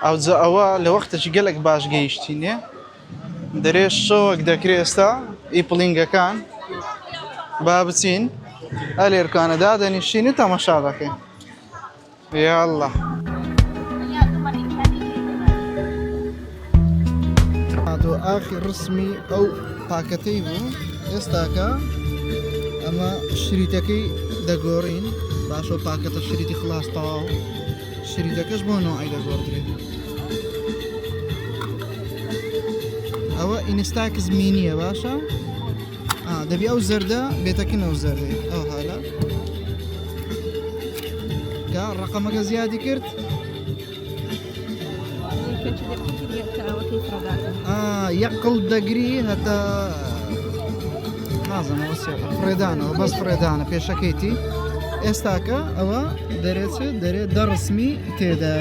ئەوە لە وەختێکی گەلێک باش گەیشتینێ دەرێ شۆک دەکرێ ئێستا ئیپڵینگەکان با بچین ئەلێرکانەدا دەنیشین و تەماشا دەکەین یاڵڵا هاتۆ ئاخی ڕسمی ئەو پاکەتەی بوو ئێستاکە ئەمە شریتەکەی دەگۆڕین باشە پاکەتە شریتی خلاص تەواو شریتەکەش بۆ نوعی دەگۆڕدرێت ئەوە ئینستاکس مینیە باشە دەبی ئەو زەردە بێتەکەنەوە زەردەی ئەو هالا کە ڕقەمەکە زیادی کرد یەقڵ دەگری هەتا نازانەوە فرێدانەوە بەس فرێدانە پێشەکەیتی ئێستاکە ئەوە دەرێت دەرێت دە ڕسمی تێدا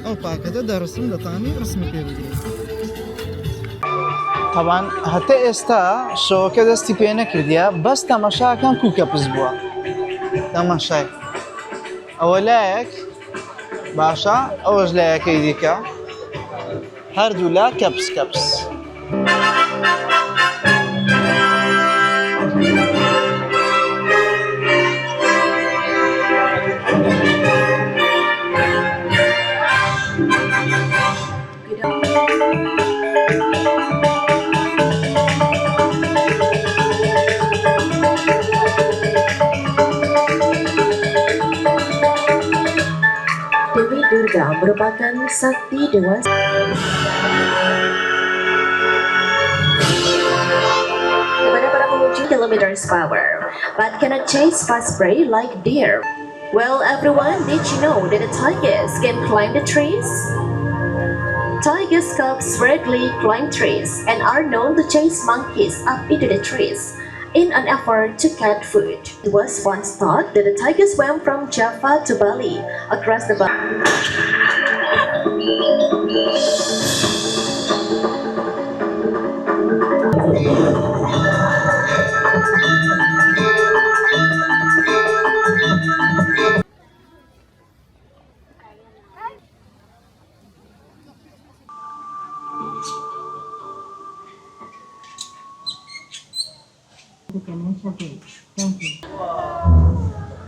ئەو پاکەتە دەڕسم دەتانی ڕسمی پێ بگرێت طبعا هەتا ئێستا شەوەکە دەستی پێ نەکردیە بەس تەماشاکان کوکە پس بووە تەماشای ئەوە لایەک باشە ئەوەش لایەکەی دیکە هەردوو لا کەپس کەپس Dewi Durga merupakan sakti dewa kepada para pengunjung kilometers power, but cannot chase fast prey like deer. Well, everyone, did you know that the tigers can climb the trees? Tigers cubs rarely climb trees and are known to chase monkeys up into the trees in an effort to cut food. It was once thought that the tigers swam from Java to Bali across the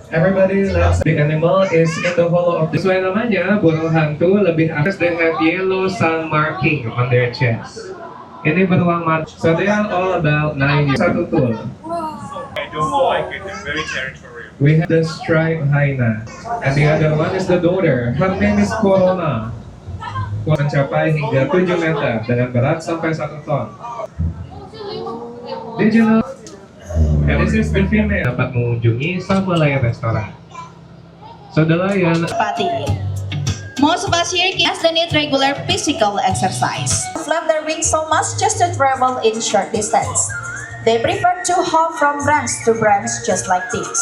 Everybody loves the animal is in the hollow of the. Sesuai namanya, burung hantu lebih aktif dengan yellow sun marking on their chest. Ini beruang mat. So they are all about 9 years. Satu tool. I don't like it. It's very territorial. We have the striped hyena, and the other one is the daughter. Her name is Corona. Mencapai hingga 7 meter dengan berat sampai 1 ton. Did you know? And this is the female dapat mengunjungi Sabalaya Restaurant. So the lion. Most of us here can need regular physical exercise. Flap their wings so much just to travel in short distance. They prefer to hop from branch to branch just like this.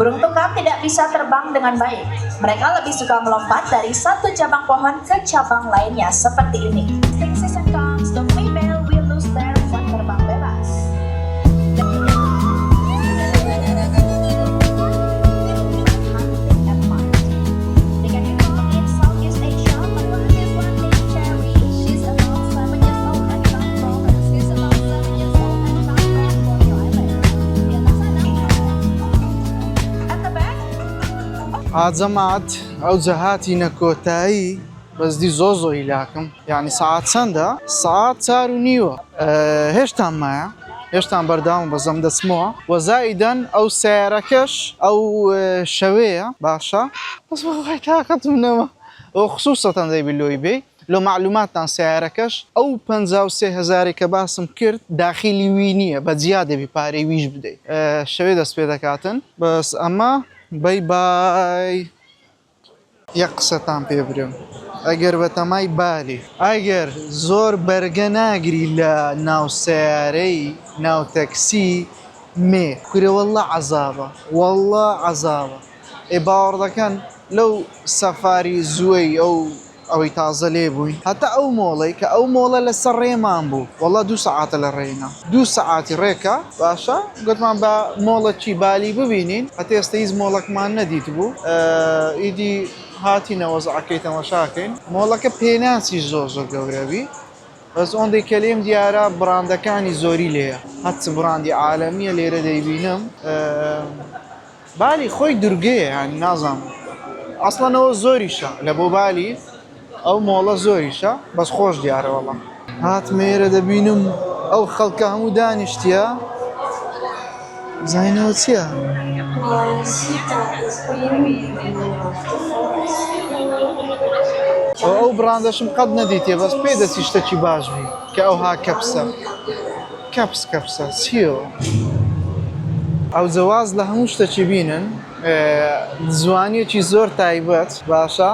Burung tukang tidak bisa terbang dengan baik. Mereka lebih suka melompat dari satu cabang pohon ke cabang lainnya seperti ini. Spring season comes, the female will lose their fun terbang bebas. ئاجەمات ئەو جەهاتی نەکۆتایی بەزدی زۆزۆی لاکەم یعنی ساعت چەندە؟ ساعت 4:30 هێشتان مایە هێشتان بەرداوم بەزەم دەچمەوە وەزایدەن ئەو سیارەکەش ئەو شەوەیە باشە بەس بەخوای تاقەتمنەوە ئەو خصوصەتەن دەیبی لۆی بێ لۆ معلوماتان سیارەکەش ئەو 53,000 کە باسم کرد داخلی وی نییە بەجیا دەبی پارەی ویش بدەیت شەوێ دەست پێ دەکاتن بەس ئەمە بای بای یەک قسەتان پێ برم ئەگەر بە تەمای بالی ئەگەر زۆر بەرگە ناگری لە ناو سیارەی ناو تەکسی مێ کورێ وەڵڵا عەزابە وەڵڵا عەزابە ئێ باوەڕ دەکەن لەو سەفاری زووەی ئەوەی تازە لێ بووین هەتا ئەو مۆڵەی کە ئەو مۆڵە لەسەر ڕێمان بوو وەڵڵا 2 سەعاتە لە ڕێینە 2 سەعاتی ڕێکە باشە گوتمان بە مۆڵەکی بالی ببینین هەتا ئێستا هیچ مۆڵەکمان نەدیت بوو ئیدی هاتیینە وەزعەکەی تەماشاکەین مۆڵەکە پێناسی زۆر گەورەبی بەس ئەوەندەی کە لێم دیارە بڕاندەکانی زۆری لێیە هەچ بڕاندی عالەمیە لێرە دەیبینم بالی خۆی دورگەیە هەنی نازانم ئەسڵەنەوە زۆریشە لە بۆ بالی ئەو مۆڵە زۆریشە بەس خۆش دیارە وەڵام هاتمێرە دەبینم ئەو خەڵکە هەموو دانیشتیە زانینەوە چییە؟ ئەو بڕاندەشم قەت نەدیتێ بەس پێ دەچی شتێکی باش بی کە ئەوها کەپسە کەپسە چییەوە؟ ئەو جەواز لە هەموو شتێکی بینن زوانیەکی زۆر تایبەت باشە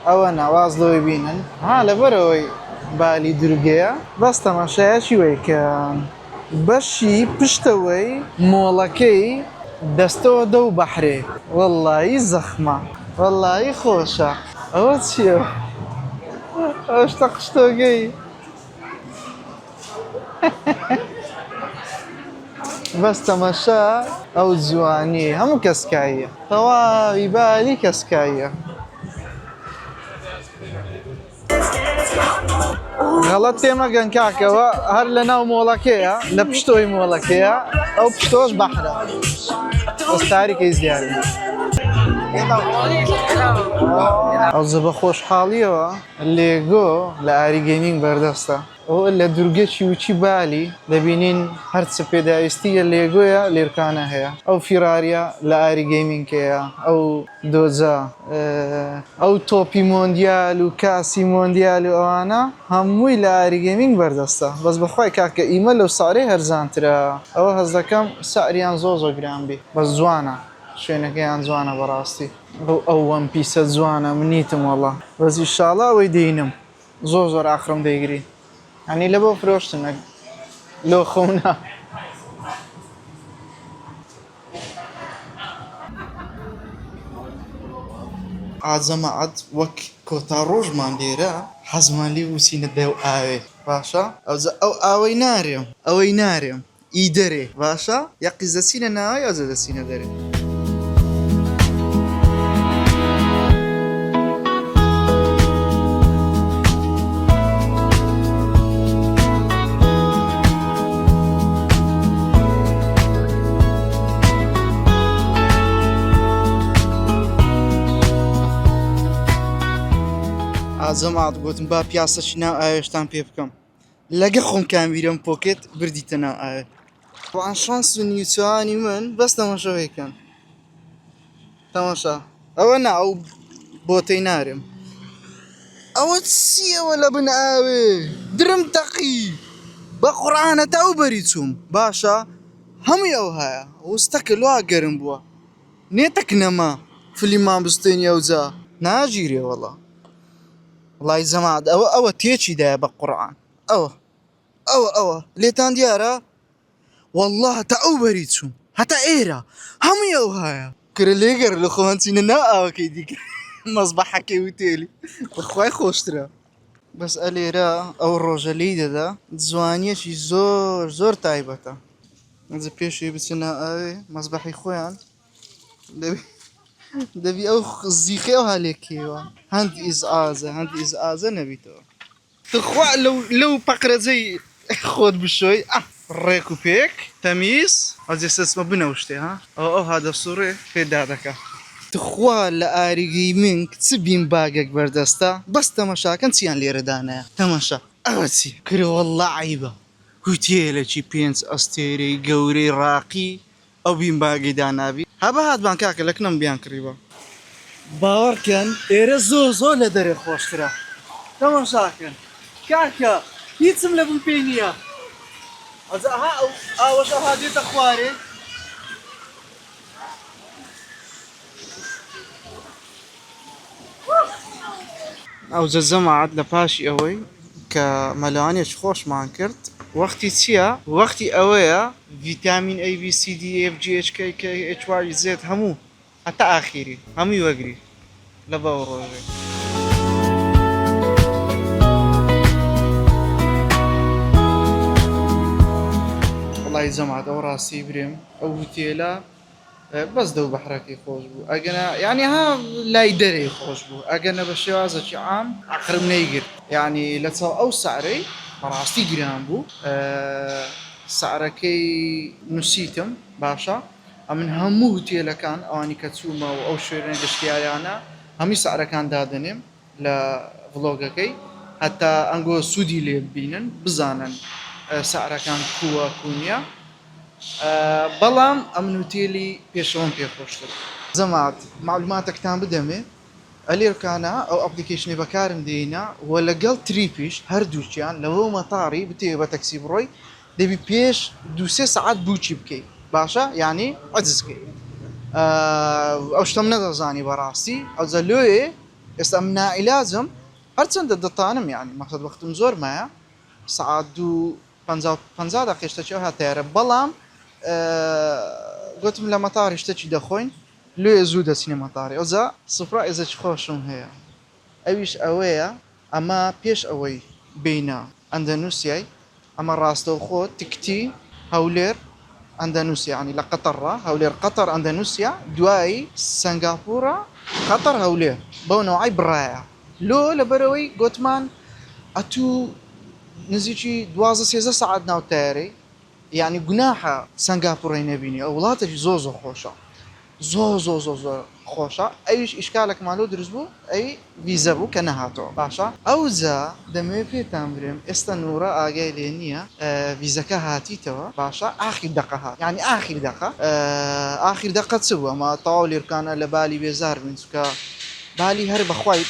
ئەوە ناواز لەوەی بینن ها لەبەرەوەی بالی دورگەیە بەس تەماشایەکی وەی کە بەشی پشتەوەی مۆڵەکەی دەستەوە دەو بەحرێ وەڵڵایی زەخمە وەڵڵایی خۆشە ئەوە چییە؟ ئەو شتە قشتۆگەی بەس تەماشا ئەو جوانی هەموو کەسکاییە تەواوی بالی کەسکاییە غەڵەت تێمەگەن کاکەوە هەر لە ناو مۆڵەکەیە لە پشتۆی مۆڵەکەیە ئەو پشتۆش بەحرە بەس تاریکەی زیادە ئەو زەبە خۆشحاڵیەوە لێگۆ لە ئاریگەیمینگ بەردەستە ئەو لە دورگەی وچی بالی دەبینین هەرچە پێداویستیە لێگۆیە لێرکانە هەیە ئەو فیراریە لە ئاریگەیمینگەیە ئەو دۆجە ئەو تۆپی مۆندیال و کاسی مۆندیال و ئەوانە هەمووی لە ئاریگەیمینگ بەردەستە بەس بەخوای کاکە ئیمە لەو سارەی هەرزانترە ئەوە هەز دەکەم ساریان زۆر گران بی بەس جوانە شوێنەکەیان جوانە بەڕاستی ئەو وەن پیسە جوانە منیتم وەڵا بەس ئیشاڵڵا ئەوەی دەینم زۆر ئاخرم دەیگری هەنی لە بۆ فرۆشتنە لۆ خۆنا ئاجەمەعەت وەک کۆتا ڕۆژمان لێرە حەزمان لێ وچینە دەو ئاوێ باشە ئەو ئاوەی نارێم ئی دەرێ باشە یا قیز دەچینە ناوە یا جە دەچینە دەرێ ئاجەمەعەت گوتم با پیاسەی ناو ئاوێشتان پێ بکەم لەگە خۆم کامبیرەم پۆکێت بردیتە ناو ئاوێ وان شانس و نیوتوانی من بەس تەماشەوەیکەن تەماشا ئەوە نا ئەو بۆتەی نارێم ئەوە چیەوە لە بن ئاوێ درم تەقی بە قورعانە تا ئەو بەری چووم باشە هەمووی ئەو هەیە وستەکە لوا گەرم بووە نێتەک نەما فلیمان بستێنی ئەوجا ناگیرێ وەڵا وڵای جەماعەت ئەوە تێچی دایە بە قورعان ئەوە لێتان دیارە والله هەتا ئەو بەری چووم هەتا ئێرە هەمووی ئەو هەیە کرە لێگەر لە خۆوان چینە ناو ئاوەکەی دیکە مەزبەحەکەی وتێلی بەخوای خۆشترە بەس ئەلێرە ئەو ڕۆژە لی دەدا جوانیەشی زۆر تایبەتە ئەجە پێشوی بچە ناو ئاوێ مەزبەحی خۆیان دەبی ئەو زیخی ئەو هەلێکیەوە هەندی ئیزعازە نەبیتەوە تخوا لەو پەقرەجەی خۆت بشۆی ڕێک و پێک تەمیز ئەجێ سەسمە بنەو شتێ ها ئەو هادە سوڕێ پێدا دەکا تخوا لە ئاریگەیمینگ چ بین باگێک بەردەستە بەس تەمەشاکەن چیان لێرەدانەیە تەمەشا ئەوە چی کرێ وەڵڵا عیبە هوتێلێکی 5 ئەستێرەی گەورەی ڕاقی ئەو بین باگەی دانابی هەبە هاتبان کاکە لە کنم بیان کڕیبە باوەڕکەن ئێرە زۆر لە دەرێ خۆشترە تەماشاکەن کاکە هیچم لە بوو پێی نییە ئاوەش ئەوها دێتە خوارێ ئەو جەماعەت لە پاشی ئەوەی کە مەلەوانێک خۆشمان کرد وەختی چییە؟ وەختی ئەوەیە ڤیتامین A B C D E F G H K K H Y Z هەموو هەتا ئاخیری هەمووی وەگری لە بەو ڕۆژێ وڵای جەماعەت ئەو ڕاستی برێم ئەو هوتێلە بەس دەو بەحرەکەی خۆش بوو ئەگەنە یعنی ها لای دەرەی خۆش بوو ئەگەنە بە شێوازەکی عام عقرم نەیگرت یعنی لە چاو ئەو سعرەی بەڕاستی گران بوو سعرەکەی نووسیتم باشە ئەمن هەموو هوتێلەکان ئەوانی کە چوومە و ئەو شوێنە گەشتیاریانە هەمی سعرەکان دادنێم لە ڤڵۆگەکەی هەتا ئەنگۆ سوودی لێ ببینن بزانن سعرەکان کووە کوونیە بەڵام ئەم نوتێلی پێشەوەم پێخۆشتر زەمات معلوماتێکتان بدەمێ ئەلێرکانە ئەو ئەپلیکیشنی بەکارم دێنا و لەگەڵ تریپیش هەردووچیان لەوە مەتاڕی بتێ بە تەکسی بڕۆی دەبی پێش دو-سێ سەعات بوچی بکەیت باشە یعنی عەجزکەی ئەو شتەم نەدەزانی بەڕاستی ئەوجە لۆیێ ئێستا ئەم نائیلاجم هەرچەندە دەتانم یعنی مەقسەد وەختم زۆر مایە سەعات 2:50 دەقیقەی هاتایرە بەڵام گوتم لە مەتاڕی شتێکی دەخۆین لێ زوو دەچینە مەتاڕی ئەوجا سوپرایزێکی خۆشم هەیە ئەویش ئەوەیە ئەمە پێش ئەوەی بینە ئەندەنووسیای ئەمە ڕاستەوخۆ تکتی هەولێر ئەندەنووسیا ینی لە قەتەڕە هەولێر قەتەر ئەندەنووسیا دوایی سنگاپورە قەتەر هەولێر بەو نەوعی بڕایە لۆ لەبەرەوەی گوتمان ئەتوو نزیکی 12-13 ساعت ناو تایارەی یعنی گوناحە سنگاپوڕی نەبینی ئەو وڵاتێکی زۆر زۆر خۆشە زۆر خۆشە ئەویش ئیشکالێکمانۆ دروست بوو ئەی ویزە بوو کە نەهاتەوە باشە ئەوجا دەمەوێت پێتان برێم ئێستا نورە ئاگای لێ نییە ویزەکە هاتیتەوە باشە ئاخیر دەقە هات یعنی ئاخیر دەقە چ بوو ئەمە تەواو لێرکانە لە بالی بێزار بن چکە بالی هەر بەخوای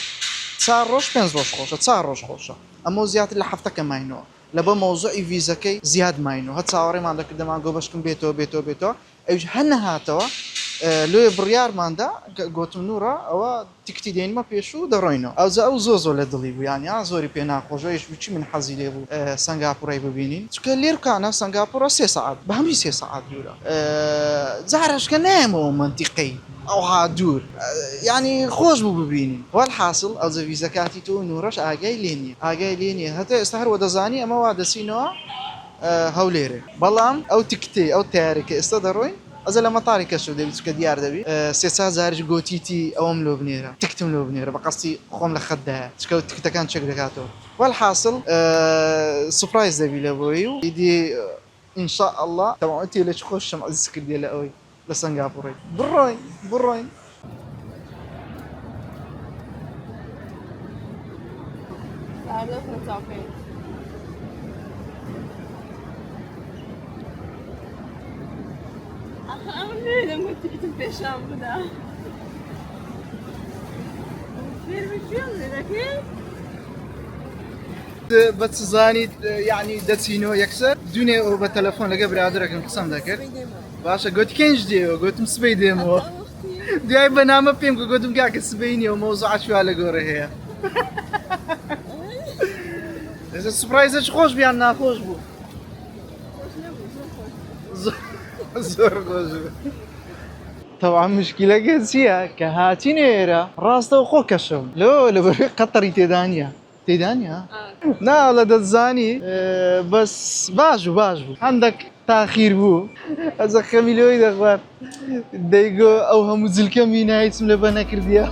4 ڕۆژ 5 ڕۆژ خۆشە 4 ڕۆژ خۆشە ئەمە زیاتر لە هەفتەکە ماینەوە لەبە مەوزوعی ویزەکەی زیاد ماینەوە هە چاوەڕێمان دەکردەمان گۆ بەشکم بێتەوە ئەوش هەر نەهاتەوە لێ بڕیارماندا گوتم نورە ئەوە تکتی دێنمە پێش و دەڕۆینەوە ئەوجا ئەو زۆر لە دڵی بوو یانیا زۆری پێ ناخۆشەوەیش بچی من حەزی لێ بوو سنگاپوڕی ببینین چکە لێرکانە سنگاپوڕە 3 ساعت بە هەمی 3 ساعت دوورە جارشکە نایەمەوە منتیقەی ئەوها دوور ینی خۆش بوو ببینین وەڵحاصل ئەوجە ویزەکاتی تۆ نورەش ئاگای لێ نییە هەتا ئێستا هەروە دەزانی ئەمە وا دەچینەوە هەولێرێ بەڵام ئەو تکتێ ئەو تیارێکە ئێستا دەڕۆین ئەزە لە مەتاری کەش دەبیت چکە دیار دەبی 300 جارش گۆتیتی ئەوم لۆ بنێرە تکتم لۆ بنێرە بە قەستی خۆم لە خەتدایە چکە تکتەکان چێک دەکاتەوە وەڵحاصل سوپرایز دەبی لە بۆی و ئیدی ئینشاء الله تەواو تێلێک خۆشم عزیز کردێ لە ئەوەی لە سنگاپوڕی بڕۆین Neyden götürdün peşan bu da? Vermiş yok ne بەچ زانیت یعنی دەچینەوە یەکسەر دوێ ئەو بە تەلەفۆن لەگە برادرەکەم قسەم دەکرد باشە گوتی کەنج دێەوە گوتم سبەی دێمەوە دوای بەنامە پێم کە گوتم کاکە سبەی نیە و مەوزوع عشوا لە گۆڕە هەیە سوپرایزەکی خۆش بیان ناخۆش بوو زۆر خۆش بوو طبعا مشکلەکە چییە کە هاتینە ئێرە ڕاستەوە خۆ کەشم لەبەر قەتەری تێدانە نا لە دەتزانی بەس باش بوو هەندێک تاخیر بوو ئەزە خەمیلۆی دەخوار دەیگۆ ئەو هەموو جلکەمی نایچم لەبە نەکردیە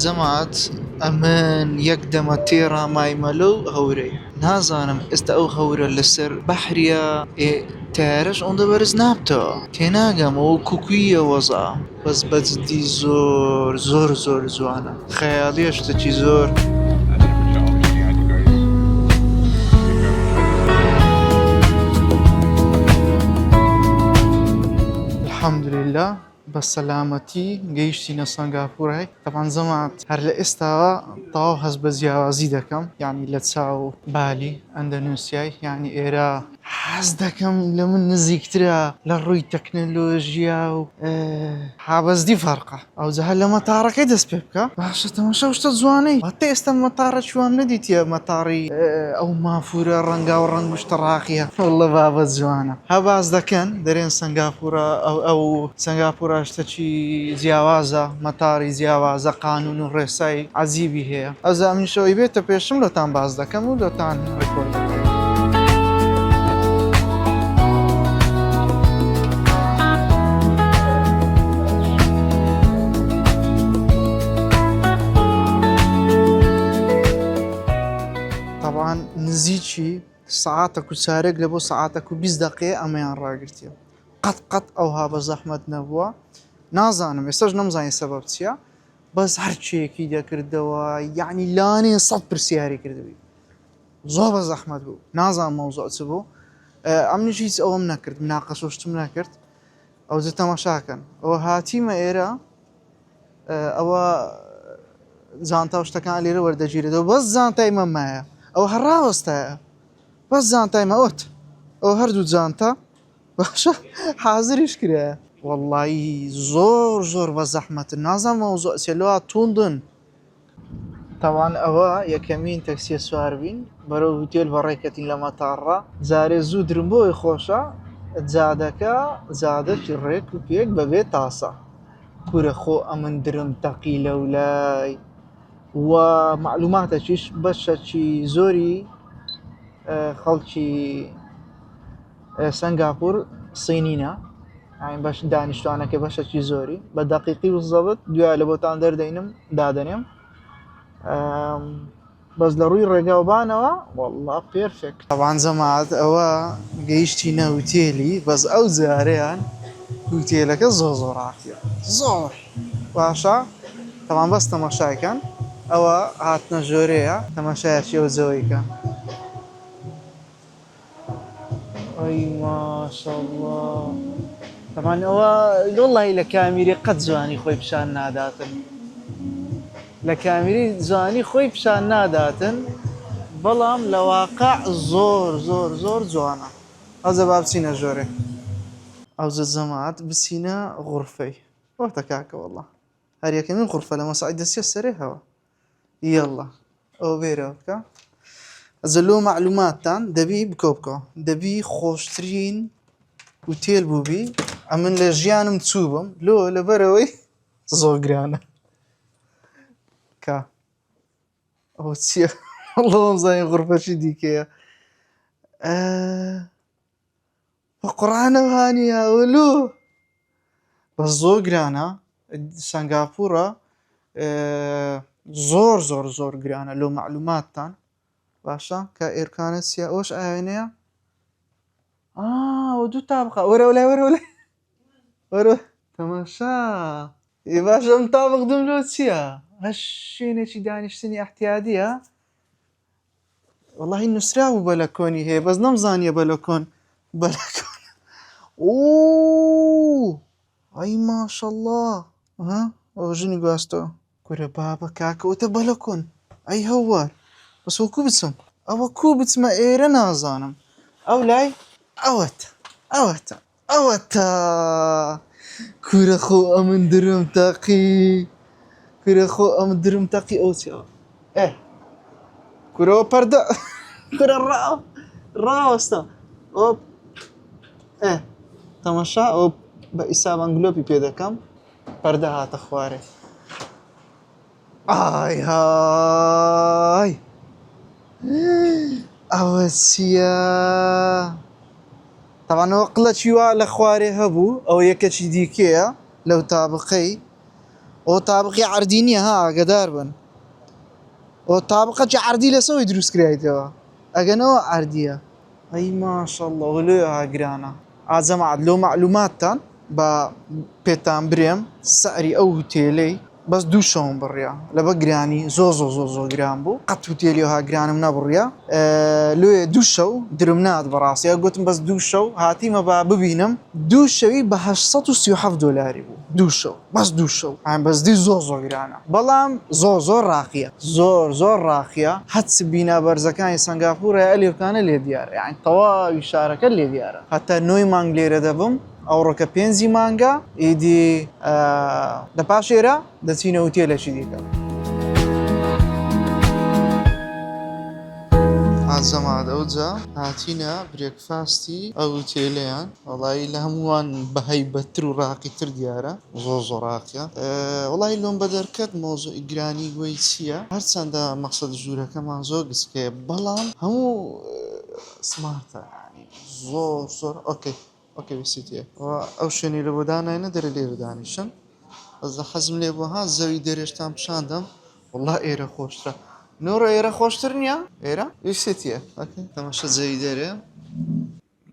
زەمات ئەمن یەک دەمە تێڕا مایمەلە و هەورەی نازانم ئێستا ئەو هەورە لەسەر بەحریە تارەش ئەوەندە بەرز نابتەوە تێناگەمەوە کوکویە وەزا بەس بەجددی زۆر جوانە خەیاڵیە شتێکی زۆر الحەمدولله بە سەلامەتی گەیشتینە سنگاپوڕی طبعاً زەمات هەر لە ئێستاوە تەواو هەست بە جیاوازی دەکەم یعنی لە چاو بالی ئەندەنووسیای یعنی ئێرە حەز دەکەم لە من نزیکترە لە ڕووی تەکنەلۆژیا و حابەزدی فەرقە ئەوجا هەر لە مەتاڕەکەی دەست پێ بکە باشە تەماشا شتە جوانەی هەتا ئێستا مەتاڕە چوام نەدیتیە مەتاڕی ئەو مافورە ڕەنگا و ڕەنگ مشتەڕاقیە وەڵڵە بابەت جوانە ها باز دەکەن دەرێن سنگاپورە ئەو سنگاپورە شتەکی جیاوازە مەتاڕی جیاوازە قانون و ڕێسای عەجیبی هەیە ئەوجا من شەوەی بێتە پێشم لەتان باز دەکەم و لەتان ڕێکۆرد دەکەم. طبعاً نزیکی ساعتك و چارێک لە بۆ ساعتك و 20 دقیقە ئەمەیان ڕاگرتیە قەت ئەوها بە زەحمەت نەبووە نازانم ئێستاش نەمزانی سەبەب چییە بەس هەرچیەکی دەکردەوە یعنی لانێ 100 پرسیاری کردبی زۆر بە زەحمەت بوو نازانم مەوزوع چ بوو ئەمنیش هیچ ئەوەم نەکرد مناقەشەشتم نەکرد ئەوجا تەماشاکەن ئەوە هاتیمە ئێرە ئەوە جانتا و شتەکان لێرە وەردەگیرێتەوە بەس جانتای مەمایە ئەو هەڕاوەستایە بەس جانتایمە ئۆت ئەو هەردوو جانتا باشە حازریش کرایە وەڵڵی زۆر بە زەحمەتن نازانم مەوزوع چیە لەوا توندن تاوان ئەوە یەکەمین تەکسیە سوار بین بەرەو هوتێل بەڕێکەتین لە مەتاڕە جارێ زوو درم بۆی خۆشە جادەکە جادەکی ڕێک و پێک بەبێ تاسە کورە خۆ ئەمن درم تەقی لەولای و معلوماتەکیش بەشەکی زۆری خەڵکی سنگاپور سینینە ئاین باش دانیشتوانەکە بەشەکی زۆری بە دەقیقی و زەبت دوای لە بۆتان دەردەینم دادەنێم بەس لە ڕووی ڕێگاوبانەوە وەڵڵا پێرفێکت طبعاً جەماعەت ئەوە گەیشتینە هوتێلی بەس ئەو جارەیان هوتێلەکە زۆر ڕاقیە زۆر باشە طبعاً بەس تەماشایکەن ئەوە هاتنە ژۆرەیە تەماشایەکی ئەو جەوەیکە ئەی ماشەڵڵا طبعاً ئەوە وەڵڵی لە کامیری قەت جوانی خۆی پیشان ناداتن لە کامیری جوانی خۆی پیشان ناداتن بەڵام لە واقع زۆر جوانە ئەوجا با بچینە ژۆرێ ئەوجا جەماعەت بچینە غورفەی وەختە کاکە وەڵڵا هەر یەکەمین غورفە لە مەساعی دەستیە سەرێ هەوە یەڵڵا ئەو بێرەوە بکە ئەجا لۆ معلوماتتان دەبی بکەوە دەبی خۆشترین هوتێل بووبی ئەمن لە ژیانم چوو بم لۆ لەبەرەوەی زۆر گرانە کا ئەوە چییە وەڵڵا زانین غورفەشی دیکەیە بە قورئانەوە هانیە ئەوەلۆ بەس زۆر گرانە سنگاپورە زۆر گرانە لۆ معلوماتتان باشە کە ئێرکانە چییە ئەوش ئاوێنەیە ئەوە دوو تابقە وەرە تەماشا ئی باشە ئەم تابق دم لۆ چییە هەش شوێنێکی دانیشتنی ئەحتیادیە وەڵڵاهی نووسرا بوو بەلەکۆنی هەیە بەس نەمزانیە بەلەکۆن ئەی ماشەڵڵا ئەوە ژنی گواستەوە کورە بابە کاکەوتە بەلەکۆن ئەی هەوار بەس وەکوو بچم ئەوە کوو بچمە ئێرە نازانم ئەو لای ئەوەتە کورە خۆ ئەمن درم تەقی ئەو چیەوە کورەوە پەردە کورە ڕاوەستە تەماشا ئەو بە ئیساب ئەنگلۆپی پێ دەکەم پەردە هاتە خوارێ ئای های ئەوە چییە تەوانەوە قڵەکی وا لە خوارێ هەبوو ئەو یەکەکی دیکەیە لەو تابقەی ئەو تابقی عەردی نییە ها ئاگادار بن ئەو تابقەکی عەردی لەسەوەی دروستکرایتەوە ئەگەنەوە عەردیە ئەی ماشەڵڵا وەلۆ گرانە ئاجەماعەت لۆ معلوماتتان بە پێتان برێم سەعری ئەو هوتێلەی بەس دوو شەوم بڕیا لەبە گرانی زۆ گران بوو قەت هوتێلیەوە گرانم نەبڕیە لێ دوو شەو درم نات بەڕاستیە گوتم بەس دوو شەو هاتیمە با ببینم دوو شەوی بە 837 دۆلاری بوو دوو شەو بەس دوو شەو بەسدی زۆ گرانە بەڵام زۆر ڕاقیە زۆر ڕاقیە حەدس بینە بەرزەکانی سنگاپورە ئەلێرکانە لێ دیارە یعنی تەواوی شارەکە لێ دیارە هەتا 9 مانگ لێرە دەبم ئەوڕۆکە 5 مانگە ئیدی لە پاشێرە دەچینە وتێلەشی دیکە ئازەماد ئەوجا هاتینە برێکفاستی ئەو وتێلەیان وەڵایی لە هەمووان بەهەیبەتتر و ڕاقیتر دیارە زۆ ڕاقیە وەڵایی لۆم بە دەرکەت مۆزۆی گرانی گوێی چییە هەرچەندە مەقسەد ژوورەکەمان زۆر گسکەیە بەڵام هەموو سمارتە زۆر ئۆکەی ویسیتیە ئەو شوێنی لە بۆ داناینە دەرە لێرە دانیشن ئەس لە حەزم لێ بووها زەوی دەرێشتان پیشاندەم وەڵا ئێرە خۆشترە نۆڕە ئێرە خۆشتر نییە ئێرە ویسیتیە تەماشە زەوی دەرێ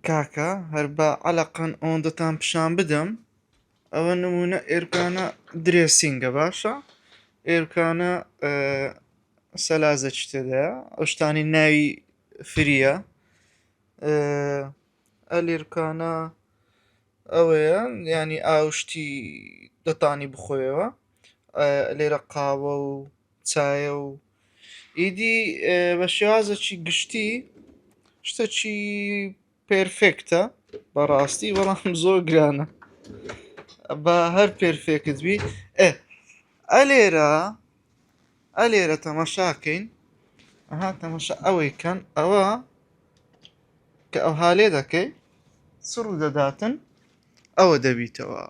کاکە هەر بە عەلەقەن ئەوەندەتان پیشان بدەم ئەوە نمونە ئێرکانە درێسینگە باشە ئێرکانە سەلازە چ تێدایە ئەو شتانی ناوی فریە ئەلێرکانە ئەوەیە ینی ئاوشتی دەتانی بخۆیەوە لێرە قاوە و چایە و ئیدی بە شێوازەکی گشتی شتێکی پێرفێکتە بەڕاستی بەڵام زۆر گرانە بە هەر پێرفێکت بی ئەلێرە تەماشاکەین تەماشا ئەوەیکەن ئەوە کە ئەو هالێ دەکەی سڕ دەداتن ئەوە دەبیتەوە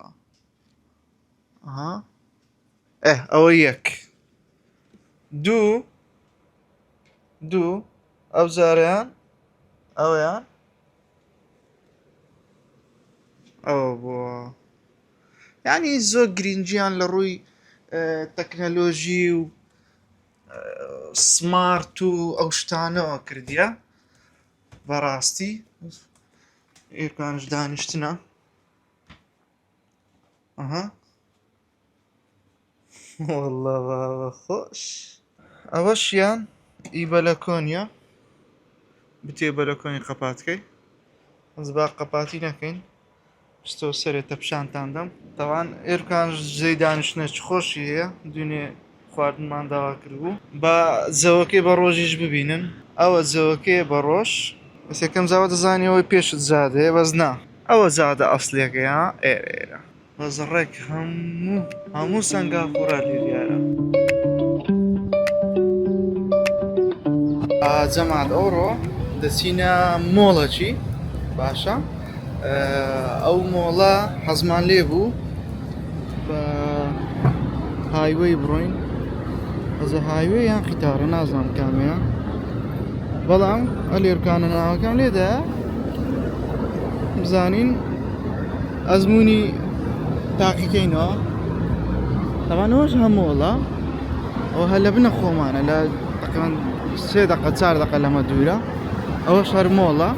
ئەوە یەک دوو ئەو زاریان ئەویان ئەوە بووە یعنی زۆر گرنگیان لە ڕووی تەکنەلۆژی و سمارت و ئەو شتانەوە کردیە بەڕاستی ئێرکانش دانیشتنە وەڵڵا بابە خۆش ئەوەشیان ئی بەلەکۆنیە بتێ بەلەکۆنی قەپاتکەی ئەس با قەپاتی نەکەین شتۆ سەرێتە پیشانتاندەم تەوان ئێرکانش زەی دانیشتنە چ خۆشی هەیە دوێنێ خواردنمان داوا کردبوو بە جەوەکەی بە ڕۆژیش ببینن ئەوە جەوەکەیە بە ڕۆژ بەس یەکەم جاوە دەزانیەوەی پێشت زادەیە بەس نا ئەوە زادە ئەسڵیەکەیە ئێرە بەس ڕێک هەموو سەنگاپورە لێریارە جەماد ئەوڕۆ دەچینە مۆڵەکی باشە ئەو مۆڵە حەزمان لێ بوو بە هایوەی بڕۆین ئەزە هایوێ یان قیتارە نازانم کامەیە بەڵام ئەلێرکانە ناوەکان لێدا بزانین ئەزمموی تاقیکەینەوە تەوانەوەش هەمووڵە ئەو هە لە بنە خۆمانە لە تقریباً 3 دقە 4 دقە لەمە دوورە ئەوەش هەر مۆڵە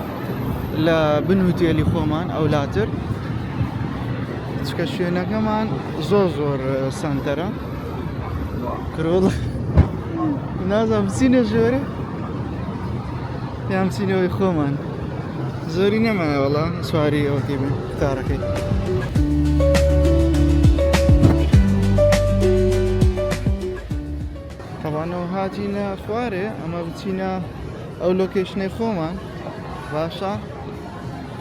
لە بن هوتێلی خۆمان ئەولاتر چکە شوێنەکەمان زۆر سانتەرە کرۆڵ نازانم بچینە ژۆرە یان بچینەوەی خۆمان زۆری نەمایە وەڵا سواری ئەوەکەی بن قتارەکەی تەوانەوە هاتینە خوارێ ئەمە بچینە ئەو لۆکیشنەی خۆمان باشە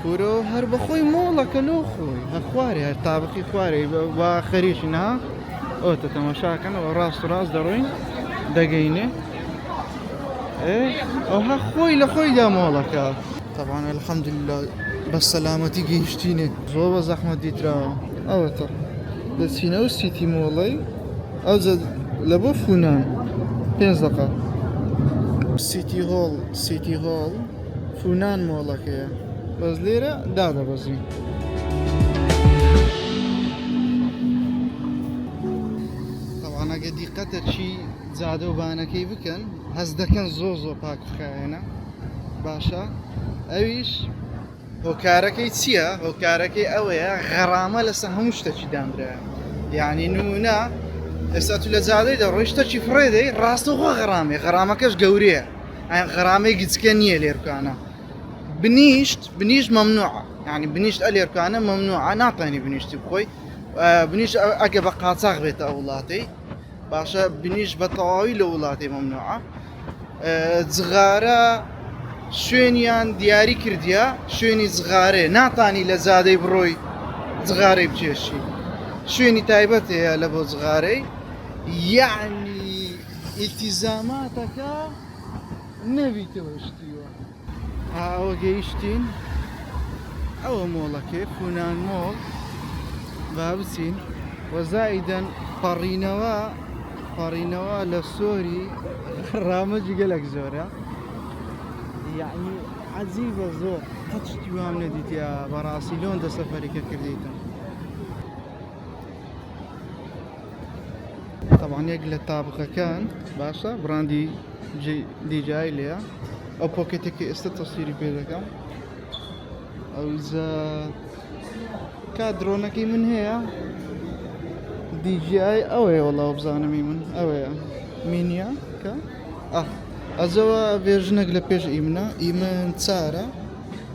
کورۆ هەر بەخۆی مۆڵەکە لۆ خۆی هە خوارێ هەر تابقی خوارێ با خەریشی نها ئەوتە تەماشاکەنەوە ڕاست و ڕاست دەڕۆین دەگەینێ ئەو هە خۆی لە خۆیدا مۆڵەکە طبعا الحەمدولله بە سەلامەتی گەیشتینێ زۆر بە زەحمەت دیتراوە ئەوەتە دەچینە و سیتی مۆڵەی ئەو لە بۆ فونان 5 دقە سیتی هۆڵ فونان مۆڵەکەیە بەس لێرە دادەبەزین ئەگە دیقەتە چی جادە و بانەکەی بکەن هەز دەکەن زۆر پاک بخایەنە باشە ئەویش هۆکارەکەی چییە؟ هۆکارەکەی ئەوەیە غەرامە لەسەر هەموو شتێکی دانرایە یعنی نمونە ئێستا تو لە جادەی دەڕۆی شتێکی فڕێدەی ڕاستەوخۆ غەرامەکەش گەورەیە غەرامەی گچکە نییە لێرکانە بنیشت مەمنوعە یعنی بنیشت ئەلێرکانە مەمنوعە ناتوانانی بنیشتی بخۆی بنیشت ئەگە بە قاچاق بێتە ئەو وڵاتی باشە بنیشت بە تەواوی لە وڵاتی مەمنوعە جغارە شوێنیان دیاری کردیە شوێنی جغارێ ناتانی لە زادەی بڕۆی جغارەی بچێشی شوێنی تایبەت هەیە لە بۆ جغارەی یعنی ئیلتیزاماتەکە نەبیتەوە شتیوە ئەوە گەیشتین ئەوە مۆڵەکێ فونان مۆڵ با بچین وەزائیدەن پەڕینەوە لە سۆری ڕامەجی گەلێک زۆرە یعنی عەجیبە زۆر قەت شتی وام نەدیتیا بەڕاستی لۆندە سەفەرێکە کردیتم طبعا یەک لە تابقەکان باشە براندی دیجای لێە ئەو پۆکێتێکی ئێستا تەسویری پێ دەکەم ئەوزە کا درۆنەکەی من هەیە دیجای ئەوەیە وەڵاو بزانمی من ئەوەیە مینیە کە ئەزەوە بێژنێک لە پێش ئیمن چارە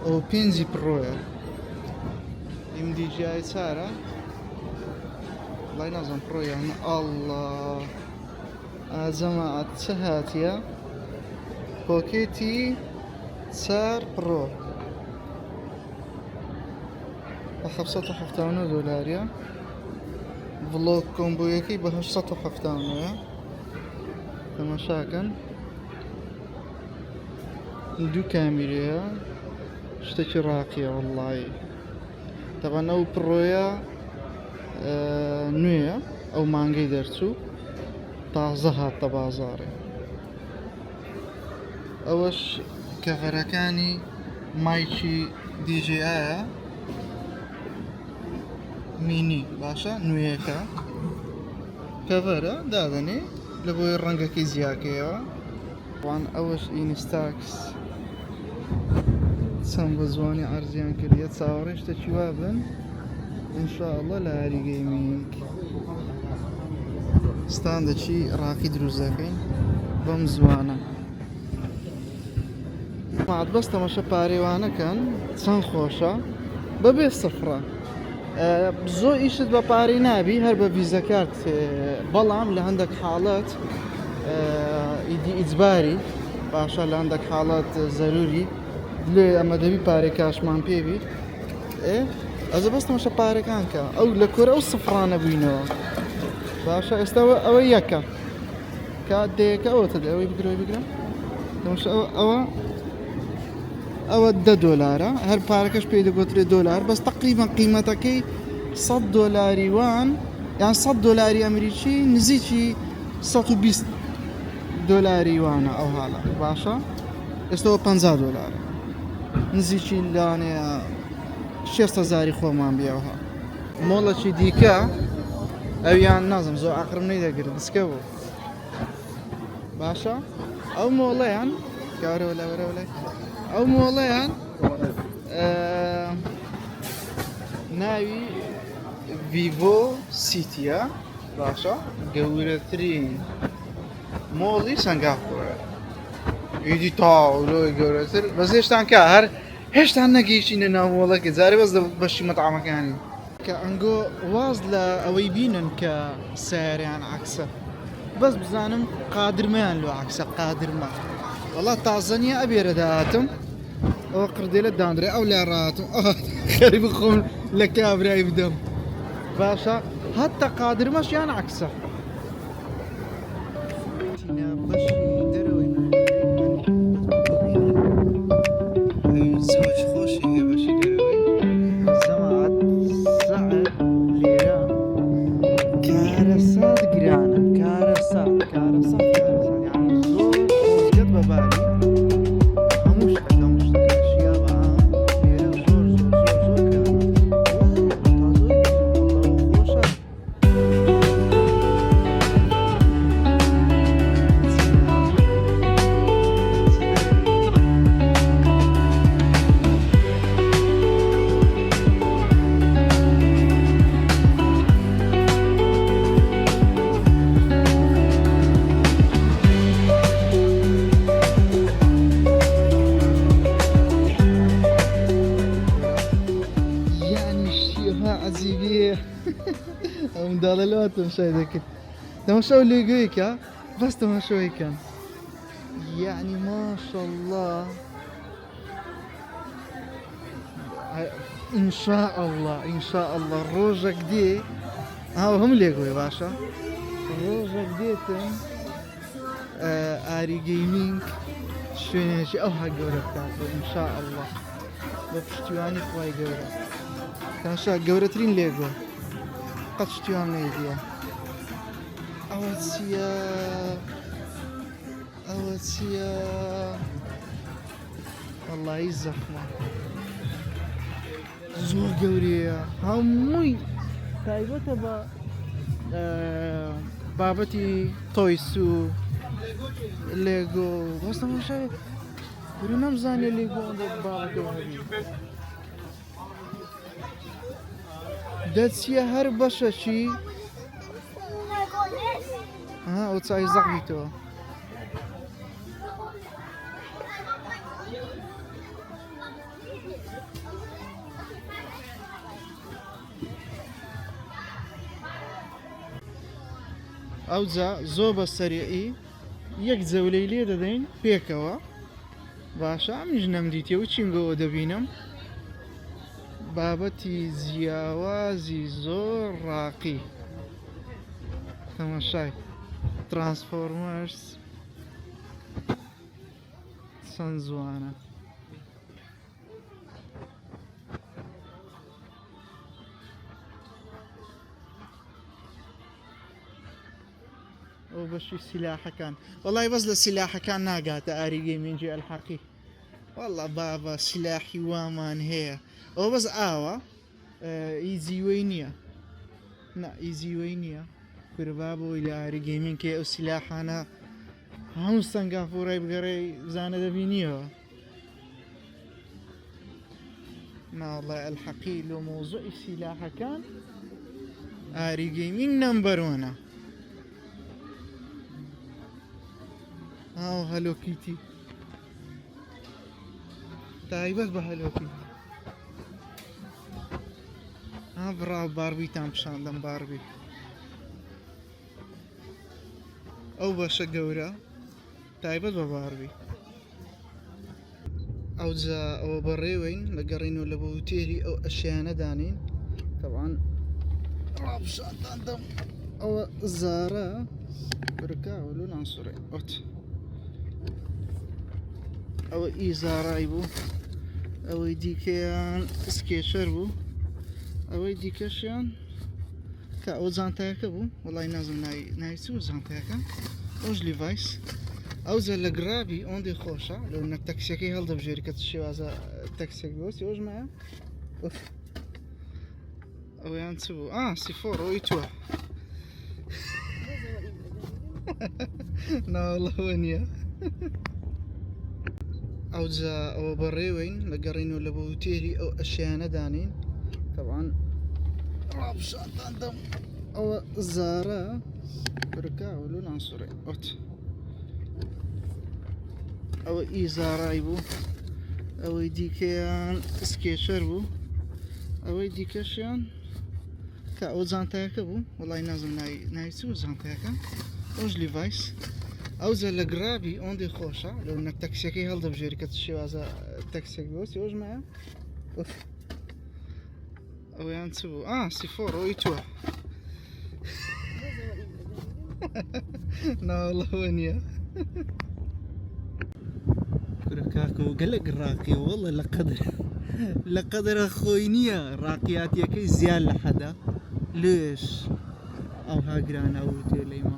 ئەو پێنجی پڕۆیە ئیم دیجای چارە والله نازم پرۆ یعنی الله ئازەمەعەت چه هاتیە پۆکێتی چار پڕۆ بە 779 دۆلاریە ڤڵۆگ کۆمبۆیەکەی بە 870ەیە تەماشاکەن دوو کامیرەیە شتێکی ڕاقیە وەڵڵی تەبەن ئەو پڕۆیە نوێیە ئەو مانگەی دەرچوو تازە هاتە بازاڕێ ئەوەش کەڤەرەکانی مایکی دیجیایە مینی باشە نوێیەکە کەڤەرە دادەنێ لە بۆی ڕەنگەکەی زیاکەیەوە وان ئەوەش ئینستاکس چەند بە زوانی ئەرزیان کردیە چاوەڕێ شتێکی وا بن ئینشاءالله لە یاریگەی مینگ ستان دەچی ڕاقی دروست دەکەین بەم زوانە بەس تەماشە پارێوانەکەن چەند خۆشە بەبێ سفرە زۆر ئیشت بە پارەی نابی هەر بە ڤیزە کارت بەڵام لە هەندێک حاڵەت ئیدی ئیجباری باشە لە هەندێک حاڵەت زەروری لێ ئەمە دەبی پارەی کاشمان پێبی ئەزە بەس تەماشە پارەکان کە ئەو لە کۆرە ئەو سفرانە بووینەوە باشە ئێستا ئەوە یەکە کات دەیەکە ئەوەتە ئەوەی بگرەوەی بگرم تەماشا ئەوە 10 دۆلارە هەر پارەکەش پێی دەگوترێت دۆلار بەس تقریبان قیمەتەکەی 100 دۆلاری وان یان 100 دۆلاری ئەمریکی نزیکی 120 دۆلاری وانە ئەو حاڵە باشە ئێستەوە 50 دۆلارە نزیکی لانەیە 6,000 خۆمان بیاوها مۆڵەکی دیکە ئەویان نازم زۆر ئاقرم نەیدەگرت بسکە بوو باشە ئەو مۆڵەیان کارەوە لەوەرەوە ئەو مۆڵەیان ناوی ڤیڤۆ سیتیە باشە گەورەترین مۆڵی سەنگاپۆرە ئیدی تاولۆی گەورەتر بەس هێشتان کە هەر هێشتا نەگەیشتینە ناو مۆڵەکە جارێ بەس بەشی مەتعامەکانی کە ئەنگۆ واز لە ئەوەی بینن کە سیاریان عەکسە بەس بزانم قادرمەیان لۆ عەکسە قادرمە وەڵا تازە نییە ئەبێرە داهاتم ئەوە قردێلە دانرێ ئەو لای ڕاتم خەری بخۆم لە کابرای بدەم باشە هەتتا قادرمەش یان عەکسە زۆر خۆشی بەشی دەرەوەی زەمات سەعد لێرە کارە سات گرانە کارە سات یعنی زۆر خۆزگەت بەباری هەموو شتەکە شیا بەعام لێرە زۆر گرانە خۆشە هذا اللي تمشي ذاك تمشوا ليجويك ها بس تمشوا كان يعني ما شاء الله ان شاء الله ان شاء الله الروجة دي هم ليجوي باشا الروجة ديتن اري جيمنج شوينيشي او هاجورة بتاعته ان شاء الله بپشتیوانی خوای گەورە کەنشا گەورەترین لێگۆ قەت شتیوان نەیدیە ئەوە چییە وەڵڵاهی زەخمە زۆر گەورەیە هەمووی تایبەتە بە بابەتی تۆیس و لێگۆ بەستەمەشای بری نەمزانێ لێگۆ ئەوەندە بابەتەوە هەبی دەچیە هەر بەشەشی ئەو چای زەقبیتەوە ئەوجا زۆر بە سەریعی یەک جەولەی لێ دەدەین پێکەوە باشە ئەمیش نەمدیتەوە چینگەوە دەبینم بابەتی جیاوازی زۆر ڕاقی تەماشای ترانسفۆرمەرز چەند جوانە ئەو بەشی سیلاحەکان وەڵای بەس لە سیلاحەکان ناگاتە ئاریگەیمێنجی ئەلحەقی وەڵا بابە سیلاحی وامان هەیە ئەو بەس ئاوە ئیزیوەی نییە نا ئیزیوەی نییە کوربا بۆی لە ئاریگەیمین کە ئەو سیلاحانە هەموو سەنگافوڕای بگەڕێی زانە دەبینیەوە ناوەڵای ئەلحەقی لە مۆزوعی سیلاحەکان ئاریگەیمین نەمبەرۆنە ئاو هەلۆکیتی تایبەت بە هەلۆکیتی بڕاو باربیتان پیشاندەم باربی ئەو بەشە گەورە تایبەت بە باربی ئەوجا ئەوە بەڕێوەین لەگەڕینەوە لە بەوتێری ئەو ئەشیانە دانین تەوان ڕاپشاندەم ئەوە زارە برکاوە لۆ ناسوڕێ ئۆت ئەوە ئیزارای بوو ئەوەی دیکەیان سکێشەر بوو ئەوەی دیکەشیان کە ئەو جانتایەکە بوو وەڵای نازم ناوی چوو جانتایەکە ئەوش لیڤایس ئەوجا لە گرابی ئەوەندەی خۆشە لەو نەک تەکسیەکەی هەڵدەبژێری کە شێوازە تەکسێک بۆستی ئەوژمایە ئەویان چ بوو سیفۆر ئەوەی تووە ناوەڵەوە نییە ئەوجا ئەوە بەڕێوەین لەگەڕینەوە لە بەوتێری ئەو ئەشیانە دانین تەوان ڕاپشاندەم ئەوە زارە برکاوە لۆ ناسوڕێ ئۆت ئەوە ئیزارای بوو ئەوەی دیکەیان سکێشەر بوو ئەوەی دیکەشیان کە ئەو جانتایەکە بوو وەڵای نازم ناوی چوو جانتایەکە ئەوش لیڤایس ئەوجا لە گرابی ئەوەندەی خۆشە لەو نەک تەکسیەکەی هەڵدەبژێری کە شێوازە تەکسێک بۆستی ئەوژمایە ئەویان چ بوو سیفۆر ئەوەی تووە ناوەڵەوە نییە کورە کاکە و گەلێک ڕاقیە وەڵە لە قەدرە خۆی نییە ڕاقیاتیەکەی زیاد لە حەدا لێش ئەو هاگرانە ئەو تێ لەیمە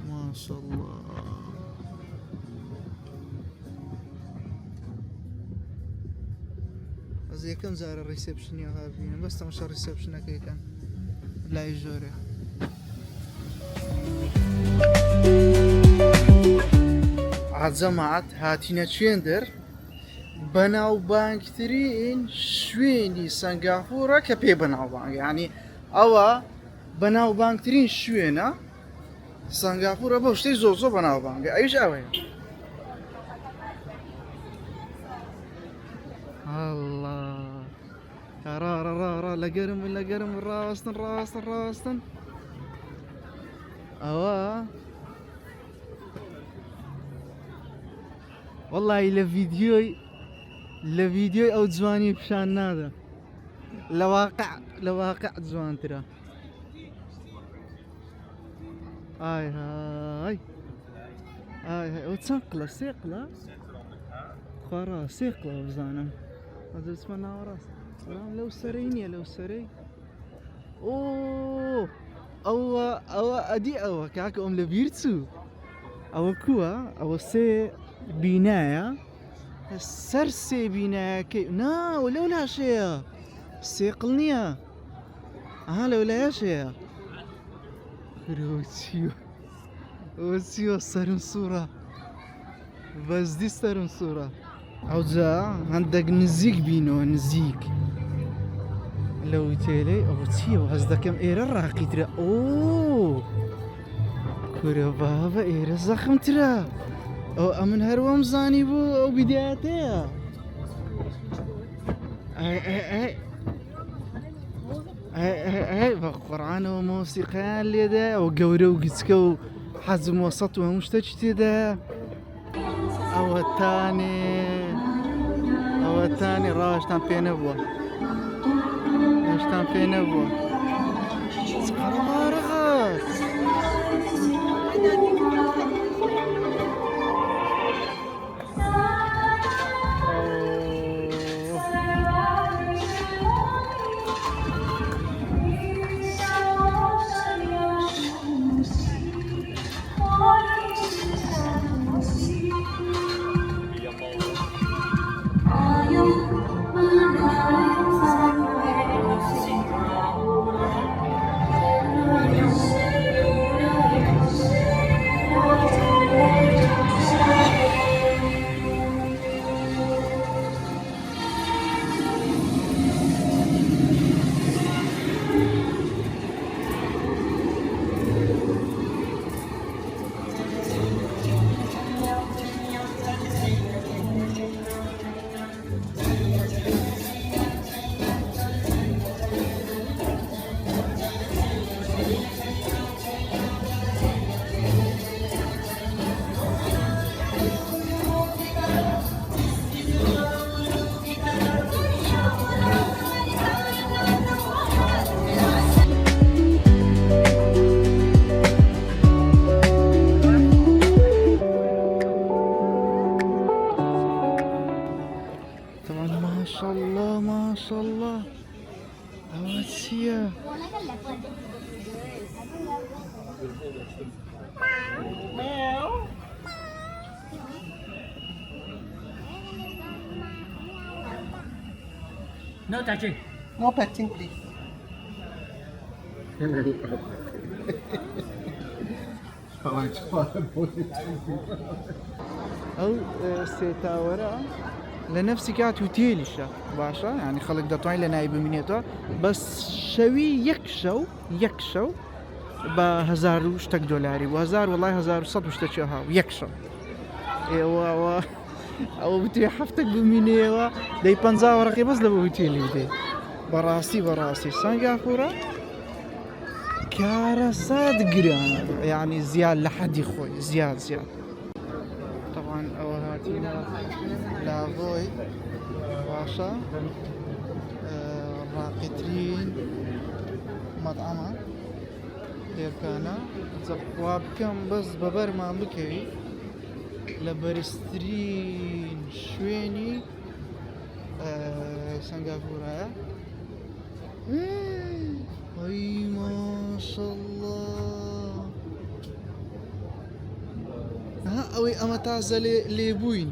ماشەڵڵا ئەز یەکەم جارە ڕیسێپشنی هابینم بەس تەماشا ڕیسێپشنەکەیکەن لای ژۆرێ عەجەمەعەت هاتینە چێندەر بەناوبانگترین شوێنی سەنگافوڕە کە پێی بەناوبانگ یعنی ئەوە بەناوبانگترین شوێنە سەنگافوڕە بۆ شتەی زۆر بەناوبانگە ئەویش ئەوەیە را لقرم راستن اوا والله لفيديو او جواني بشان نادا لواقع جوان ترى هاي وتسقله سيقله خرا سيقله بزانم هذا اسمه ناوراس لو سري اوه او ادي او كاك ام لبيرتسو او كوا او سي بنايه سرسي بنايه كي نا ولولا شيء سيقلنيا لولا شيء روتيو صارم صورة بس دي صارم صورة عوزا عندك نزيك نزيك لو تيلي او تيو هزدا كم ايرا راقي ترى اوه كورا بابا ايرا زخم ترى او امن هروم زاني بو او بداياتها اي قرآن وموسيقى اللي دا وقورو وقسكو حزم وسط ومشتجت دا او الثاني راشتان في نبوة سكر مارغات ما شاء الله أواتسيا No touching. No petting, please. أو ستاورا لنفسي كات وتيلي شا باشا يعني خلق دطوين لناي بمينيتو بس شوي يكشو بهزار وشتك دولاري وهزار والله هزار وصد وشتك شوها ويكشو ايوا او بتي حفتك بمينيوا دي بنزا ورقي بس لبو تيلي بدي براسي سانغافورا كارثات قران يعني زياد لحد يخوي زياد طبعا اوهاتينا لافوي باشا راقترين مطعمة ديركانا زقواب كم بس ببر ما بكي لبرسترين شويني سنغافورة اي ما شاء الله اوي اما تازا ليبوين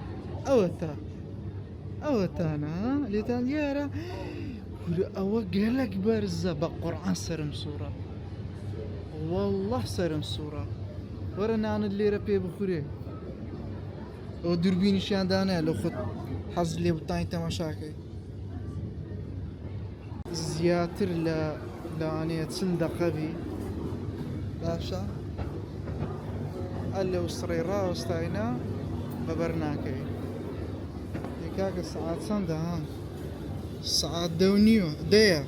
اوتانا ليتان يارا او قالك برزة بقرآن سرم سورة والله سرم سورة ورنا عن اللي ربي بخوري او دربيني شان دانا لو خد حظ لي بطاين تماشاكي زياتر لاني تصندق بي باشا اللي وصريرا وستاينا ببرناكي ديكاك الساعات صندا سعات دونيو ديا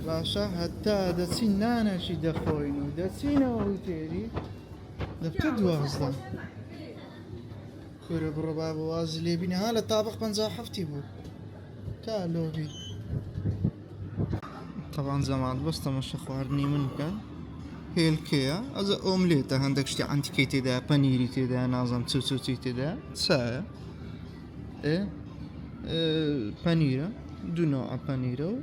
باشا هتا دەچین نانەشی دەخۆین و دەچینەوە هوتێری دەبتە دوازدە کورە بڕۆبا بە وازی لێبینە ها لە تابق 57 بوو تا لۆبی طبعا زەمات بەستەمەشە خواردنی من بکە هێلکەیە ئەزە ئۆملێتە هەندێک شتی ئەنتیکەی تێدا پەنیری تێدا نازەم چوچی تێدا چایە پەنیرە دوو نوع پەنیرە و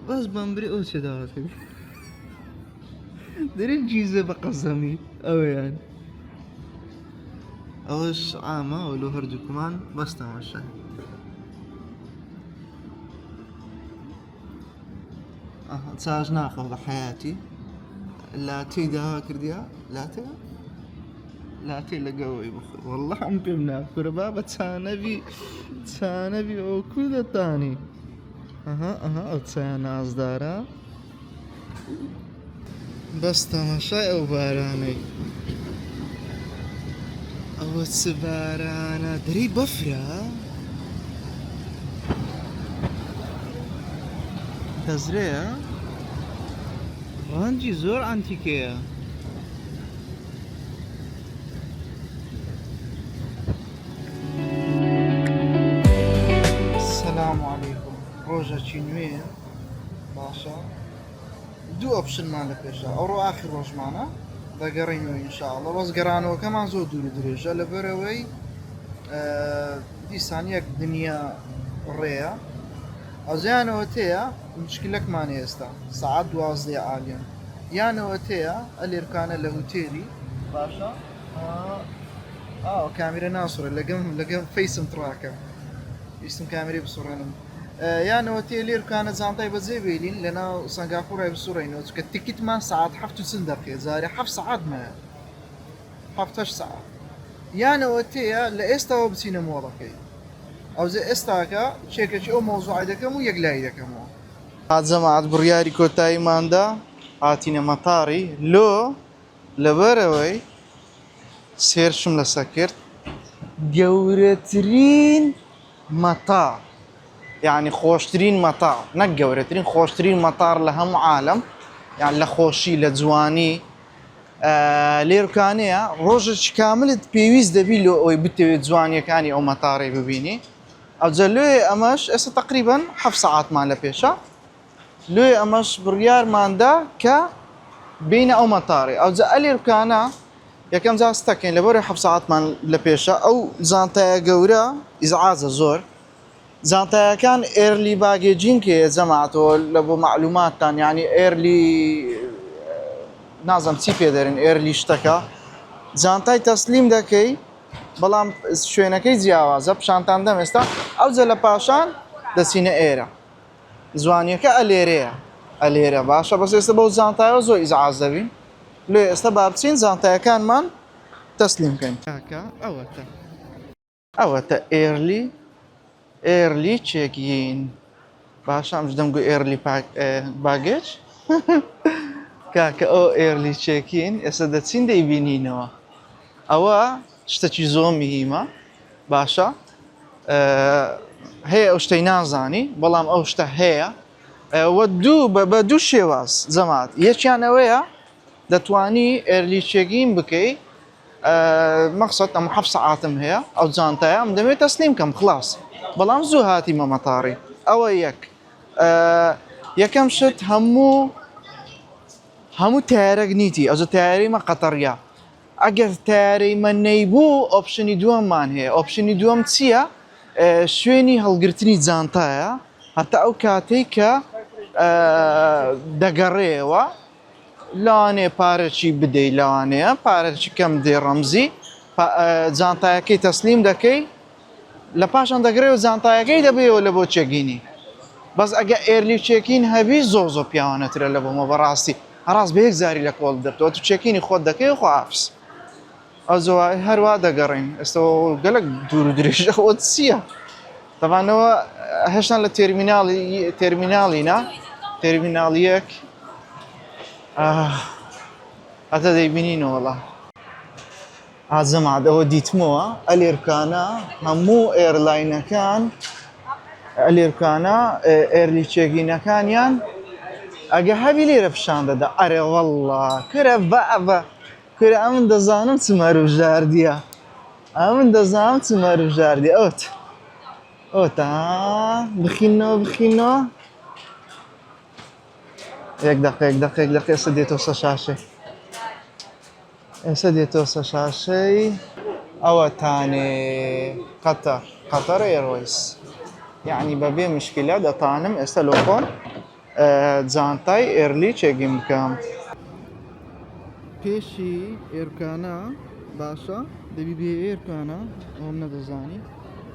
بەس بەمبری ئەو چێداوەکەی دەرێت جیزە بە قەزەمی ئەوەیان ئەوەش ئامە و لۆ هەردووکمان بەستەمەشە چاژ ناخەم بە حەیاتی لاتێی داوا کردیا لاتێ لاتێ لەگەڵەوەی بخۆ وەڵڵا ئەم پێم ناکورە با بە چانەبی ئەو کو دەتانی ئەو چایە نازدارە بەس تەماشای ئەو بارانەی ئەوە چ بارانە دەرەی بەفرە تەزرەیە ڕەنجی زۆر ئەنتیکەیە سەلام عەلەیکوم ڕۆژێکی نوێیە باشە دوو ئۆپشنمان لە پێشە ئەوڕۆ ئاخر ڕۆژمانە دەگەڕێنەوە ئینشاءڵڵا بەس گەڕانەوەکەمان زۆر دوور و درێژە لەبەرەوەی دیسان یەک دنیا ڕێیە ئەوزیانەوە تەیە مشکلەکمان ئێستا سەعات 12 عالیان یانەوە تەیە ئەلێرکانە لە هوتێلی باشە کامیرە ناسوڕێ لەگەم فەیسم تڕاکە ویستم کامیرەی بسوڕێنم یانەوە تێ لێرکانە جانتای بەجێ بێلین لەناو سەنگاپۆڕای بسوڕێنەوە چکە تیکیتمان سەعات 7 دەقیقە زارێ 7 سەعاتمە 7 سەعات یانەوە تەیە لە ئێستاوە بچینە مۆڵەکەی ئەوزە ئێستاکە چێکێکی ئەو مۆزوعی دەکەم و یەکلایی دەکەمەوە جەماعەت بڕیاری کۆتاییماندا هاتینە مەتاڕی لۆ لەبەرەوەی سێرشم لەسەر کرد گەورەترین مەتاڕ یعنی خۆشترین مەتاڕ نەک گەورەترین خۆشترین مەتاڕ لە هەموو عالەم یان لە خۆشی لە جوانی لێرکانەیە ڕۆژێکی کاملت پێویست دەبی لۆ ئەوەی بتەوێت جوانیەکانی ئەو مەتاڕی ببینی ئەوجە لێ ئەمەش ئێستا تقریباً 7 سەعاتمان لە پێشە لێ ئەمەش بڕیارماندا کە بینە ئەو مەتاڕی ئەوجە ئەلێرکانە یەکەم جا ستەکەین لەبەرەوەی 7 سەعاتمان لە پێشە ئەو زانتایە گەورە ئیزعاجە زۆر زانتایەکان ئێرلی باگێجینکێ جەماعەتەوە لە بۆ معلوماتتان یعنی ئێرلی نازم چی پێ دەرن ئێرلی شتەکە جانتای تەسلیم دەکەی بەڵام شوێنەکەی جیاوازە پیشانتان دەم ئێستا ئەوجە لە پاشان دەچینە ئێرە جوانیەکە ئەلێرە باشە بەس ئێستا بەو زانتایەوە زۆر ئیزعاج دەبین لێ ئێستا با بچین زانتایەکانمان تەسلیم بکەین کاکە ئەوەتە ئێرلی چێکین باشە ئەمش دەمگو ئێرلی باگێج کاکە ئەو ئێرلی چێکین ئێستا دەچین دەیبینینەوە ئەوە شتێکی زۆر مهمە باشە هەیە ئەو شتەی نازانی بەڵام ئەو شتە هەیە بە دوو شێواز جەماعەت یەکیان ئەوەیە دەتوانی ئێرلی چێکین بکەی مەقسەد ئەم 7 سەعاتم هەیە ئەو جانتایە ئەم دەمێت تەسلیم کەم خلاص بەڵام زوو هاتیمە مەتاڕی ئەوە یەکەم شت هەموو تایارەک نیتی ئەوزە تایاریمە قەتەڕیا ئەگەر تایارەیمە نەیبوو ئۆپشنی دووەممان هەیە ئۆپشنی دووەم چییە؟ شوێنی هەڵگرتنی جانتایە هەتا ئەو کاتەی کە دەگەڕێەوە لەوانەیە پارەکی بدەی لەوانەیە پارەکی کەم دێ ڕەمزی جانتایەکەی تەسلیم دەکەی لە پاشان دەگرێت جانتایەکەی دەبێەوە لە بۆ چێگینی بەس ئەگە ئێرلی چێکین هەبی زۆر پیاوانەترە لە بۆمە بەڕاستی هەڕاست بە یەک زاری لە کۆڵ دەبتەوە تو چێکینی خۆت دەکەی خۆ ئافس ئەو زۆوای هەروە دەگەڕین ئێستا گەلک دوور و درێژەوە چییە؟ تەوانەوە هێشتا لە تێرمیناڵینا تێرمیناڵیەک هەتا دەیبینینەوەڵە عزمعد ئەوە دیتمەوە ئەلێرکانە هەموو ئێرلاینەکان ئەلێرکانە ئێرلی چێگینەکانیان ئەگە هەبی لێرە پیشان دەدا ئەرێ وەڵڵا کرە بەبە کرە ئەمن دەزانم چمەر و ژاردیە ئەمن دەزانم چمەر و ژاردی ئەوت ئۆتا بخینەوە بخینەوە یەک دقیقە ئێستا دێتەوە سە شاشەی ئێستا دێتەوە سە شاشەی ئەوە تانێ قەتەر ئێروەیز یعنی بەبێ مشکلە دەتانم ئێستا لۆکۆن جانتای ئێرلی چێگیم بکەم پێشی ئێرکانە باشە دەبی بێ ئێرکانە ئەوم نەدەزانی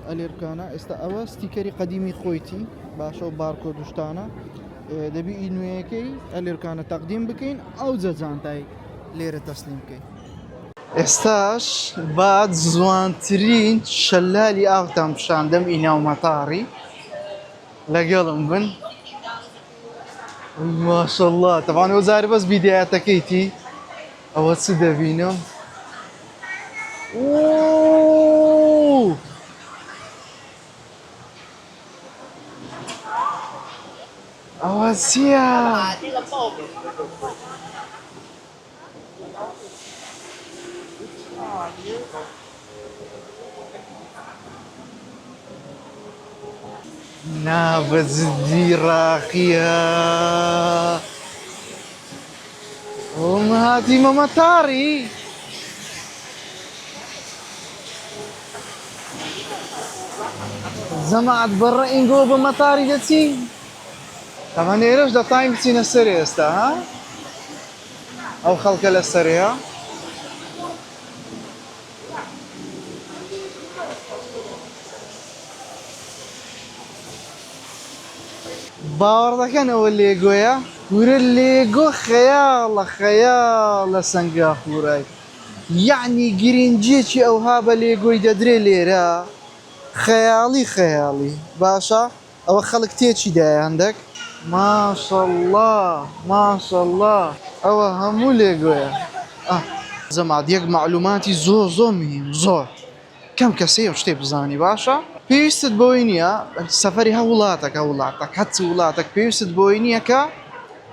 ئەلێرکانە ئێستا ئەوە ستیکەری قەدیمی خۆیتی باشە و بارکۆ دوشتانە دەبی ئینوەیەکەی ئەلێرکانە تەقدیم بکەین ئەو جانتای لێرە تەسلیم بکەین ئێستاش بعد جوانترین شەلالی ئاوتان پیشاندەم ئیناو مەتاڕی لەگەڵم بن ماشەڵڵا تەوان وەزارە بەس بیدایەتەکەیتی ئەوە چ دەبینم ئەوە چییە؟ نا بەجددی ڕاقیە ئەوم هاتیمە مەتاڕی زەماعەت بەڕە ئینگۆ بە مەتاڕی دەچی تەمان ئێرەش دەتایم بچینە سەرێ ئێستا ها ئەو خەڵکە لە سەرەیە باوەڕ دەکەن ئەوە لێگۆیە ورە لێگۆ خەیاڵە سەنگاخوورای یعنی گرنگجێکی ئەوها بە لێگۆی دەدرێ لێرە خەیاڵی باشە ئەوە خەڵک تێکی دایە هەندێک ماشەڵڵا ئەوە هەموو لێگۆیە زەماد یەک معلوماتی زۆر مهم زۆر کەم کەسەیە شتێ بزانی باشە پێویستت بۆی نییە سەفەری هە وڵاتەکە هەچ وڵاتێک پێویستت بۆی نییە کە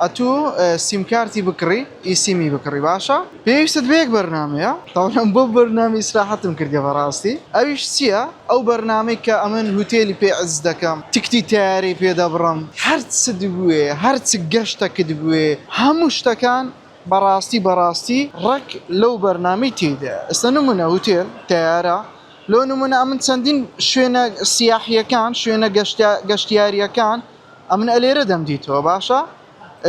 ئەتوو سیمکارتی بکڕی ئیسیمی بکڕی باشە پێویستت بەیەک بەرنامەیە تاوانم بۆ بەرنامی ئیسراحەتم کردە بەڕاستی ئەویش چییە ئەو بەرنامەی کە ئەمن هوتێلی پێ عز دەکەم تیکتی تیاری پێدەبڕم هەرچ بوێ هەرچ گەشتەکت بوێ هەموو شتەکان بەڕاستی ڕەک لەو بەرنامەی تێدا ئێستا نمونە هوتێل تیارە لۆ نمونە ئەمن چەندین شوێنە سیاحیەکان شوێنە گەشتیاریەکان ئەمن ئەلێرە دەمدیتەوە باشە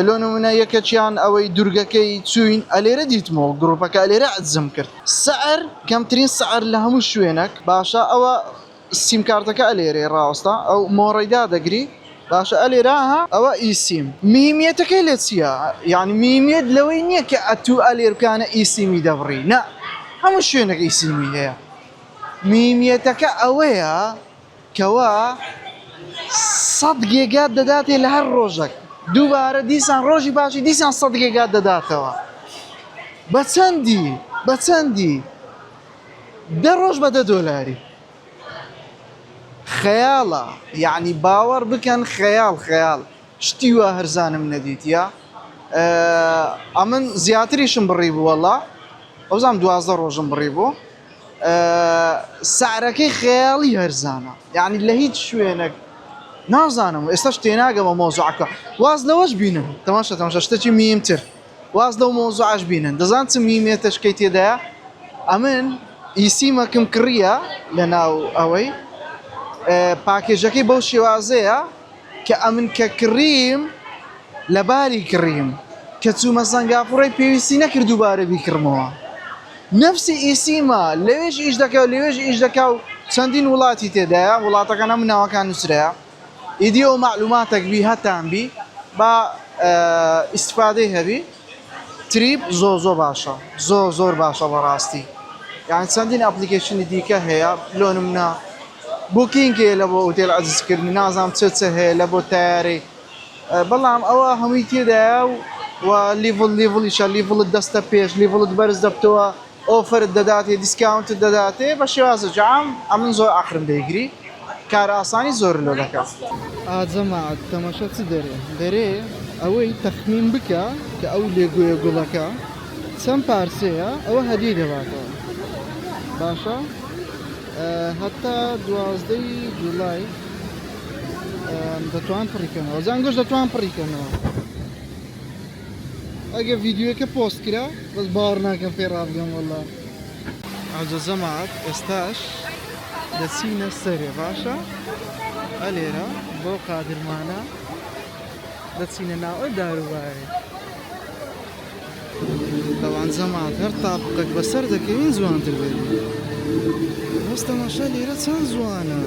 لۆ نمونە یەکەچیان ئەوەی دوورگەکەی چوین ئەلێرە دیتمەوە گروپەکە ئەلێرە عزم کرد سعر کەمترین سعر لە هەموو شوێنێک باشە ئەوە سیمکارتەکە ئەلێرێ ڕاستە ئەو مۆڕیدا دەگری باشە ئەلێراها ئەوە ئیسیم میمیەتەکەی لێ چییە یعنی میمیەت لەوەی نییە کە ئەتوو ئەلێرکانە ئیسیمی دەبڕی نە هەموو شوێنێک ئیسیمی هەیە میمیەتەکە ئەوەیە کەوە 100 گێگات دەداتێ لە هەر ڕۆژێک دووبارە دیسان ڕۆژی باشی دیسان 100 گێگات دەداتەوە بە چەندی 10 ڕۆژ بە $10 خەیاڵە یعنی باوەڕ بکەن خەیاڵ شتی وە هەرزانم نەدیتە ئەمن زیاتریشم بڕی بوو وەڵا ئەوزام 12 ڕۆژم بڕی بوو سعرەکەی خەیاڵی هەرزانە یعنی لە هیچ شوێنێک نازانم ئێستاش تێناگەمە مۆزوعەکە واز لەوەش بینن تەماشە شتێکی میمتر واز لەو مۆزوعەش بینن دەزان چ میمێتە شکەی تێدایە ئەمن ئیسیمەکەم کڕیە لە ناو ئەوەی پاکێژەکەی بەو شێوازەیە کە ئەمن کە کڕیم لەباری کڕیم کە چوومە سەنگاپوڕی پێویستی نەکرد دووبارە بیکڕمەوە نفسی ئیسیمە لەوێش ئیش دەکە و لەوێژ ئیش دەکا و چەندین وڵاتی تێدایە وڵاتەکان ئەم ناوەکان نووسرەیە ئیدی ئەو معلوماتێک بی هەتان بی با ئیستفادەی هەبی تریپ باشە زۆر باشە بەڕاستی یعنی چەندین ئەپلیکیشنی دیکە هەیە لۆ نمونە بوکینگێ لە بۆ ئوتێل عەزیزکردنی نازانم چ هەیە لە بۆ تایاری بەڵام ئەوە هەمووی تێدایە و لیڤڵیشە لیڤڵت دەستە پێش لیڤڵت بەرز دەبتەوە ئۆفر دەداتێ دیسکاونت دەداتێ بە شێوازە جام ئەمن زۆر ئاخرم دەیگری کار ئاسانی زۆر لۆ دەکات. ئاجەماعەت تەماشا چ دەرێ ئەوەی تەخمین بکە کە ئەو لێگوێ گوڵەکە چەند پارچەیە ئەوە هەدیە دەباتەوە باشە هەتا 12 جوڵای دەتوان پڕیکەنەوە زانگۆش دەتوان پڕیکەنەوە ئەگە ڤیددیوەکە پۆست کرا بەس باوەڕ ناکەم پێ ڕابگەم وەڵڵا ئاجە جەماعەت ئێستاش دەچینە سەرێ باشە ئەلێرە بۆ قادرمانە دەچینە ناوە داروبارێ دەوان جەماعەت هەر تاقەک بەسەر دەکەوین جوانتر بێت وەستەماشا لێرە چەند جوانە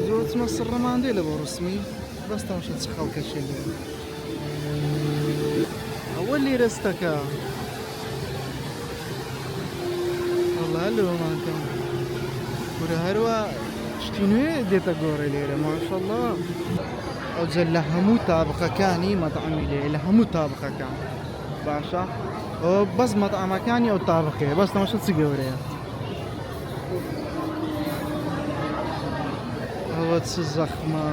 زۆرچمە سڕەماندێ لە بۆ ڕسمی بەستەماشە چ خەڵکەشێ لێ ئەوە لێرەستەکە وەڵا لەوەمانکەم کورە هەروە شتی نوێ دێتە گۆڕێ لێرە ماشەڵڵا ئەوجە لە هەموو تابقەکانی مەطعەمی لێ لە هەموو تابقەکان باشە ئەوە بەس مەطعەمەکانی ئەو تابقەیە بەس تەماشا چ گەورەیە ئەوە چ زەخمە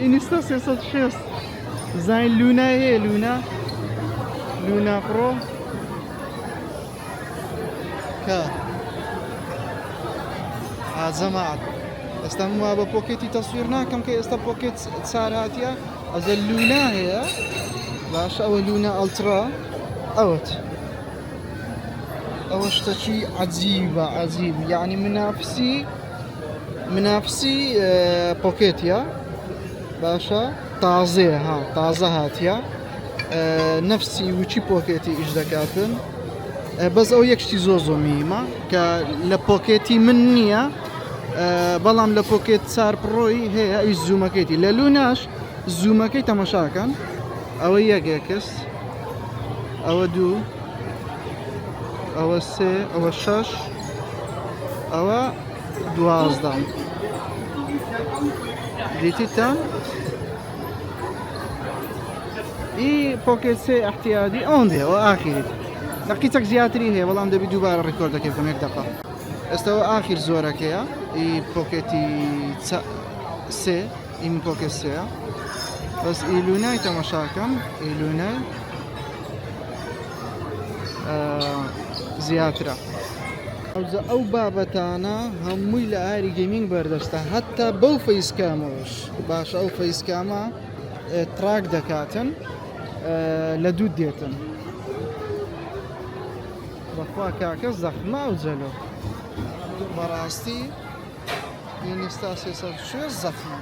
ئینستا 360 زین لونا هەیە لونا پڕۆ کە ئاجەماعەت ئێستا وا بە پۆکێتی تەسویر ناکەم کە ئێستا پۆکێت چار هاتیە ئەزە لونا هەیە باش ئەوە لونا ئەڵترا ئەوەت ئەوە شتێکی عەجیبە عەجیب یعنی منافسی پۆکێتیە باشە تازەیە تازە هاتیە نەفسی وچی پۆکێتی ئیش دەکاتن بەس ئەو یەکشتی زۆ میمە کە لە پۆکێتی من نییە بەڵام لە پۆکێت چار پڕۆی هەیە ئیش زوومەکەیتی لە لوناش زوومەکەی تەماشاکەن ئەوە یەکێکس ئەوە دوو ئەوە سێ ئەوە شەش ئەوە 12 دیتیتان ئی پۆکێت سێ احتیادی ئەوەندێ ئەوە ئاخیریت دقیقەك زیاتری هەیە بەڵام دەبی دووبارە ڕێکۆرد دەکەم یەک دقە ئێستاەوە ئاخیر زۆرەکەیە ئی پۆکێتی سێ ئیم پۆکێت سێە بەس ئیلونای تەماشاکەم ئیلونای زیاترە ئەو بابەتانە هەمووی لە ئاری گەیمینگ بەردەستە هەتا بەو فەیسکامەوەش باشە ئەو فەیسکامە تراک دەکاتن لە دوو دێتن بەخوا کاکە زەخمە و جەلۆ بەڕاستی ئینستا 360 زەخمە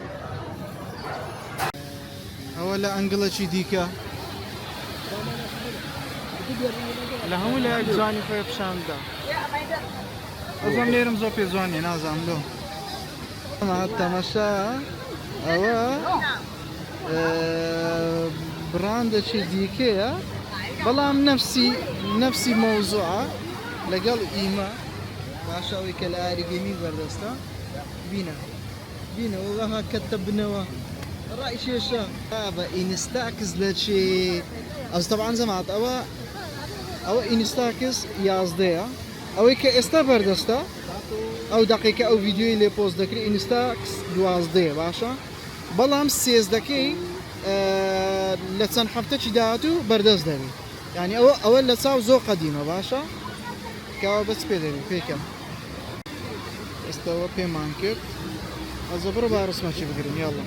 ئەوە لە ئەنگڵەکی دیکە لە هەموو لە یەک جوانی خۆی پیشاندا ئەزم لێرم زۆر پێ جوانێ نازانم لۆ تەماشا ئەوە براندێکی دیکەیە بەڵام نەفسی مەوزوعە لەگەڵ ئیمە باشە ئەوەی کە لە ئاری گەیمینگ بەردەستە بینە وەڵاها کەتە بنەوە ڕای شێشە بە ئینستاکس لە چێ ئەس تەبعان جەماعەت ئەوە ئینستاکس 11ەیە ئەوەی کە ئێستا بەردەستە ئەو دقیقە ئەو ڤیددیۆی لێ پۆست دەکرێت ئینستاکس 12 باشە بەڵام 13ەکەی لە چەند هەفتەی داهاتوو بەردەست دەبێت یعنی ئەوە لە چاو زۆر قەدیمە باشە کەەوە بەس پێ دەبێت پێکەم ئێستاەوە پێمان کرد ئەزە بڕە با ڕسمەکی بگرین یاڵە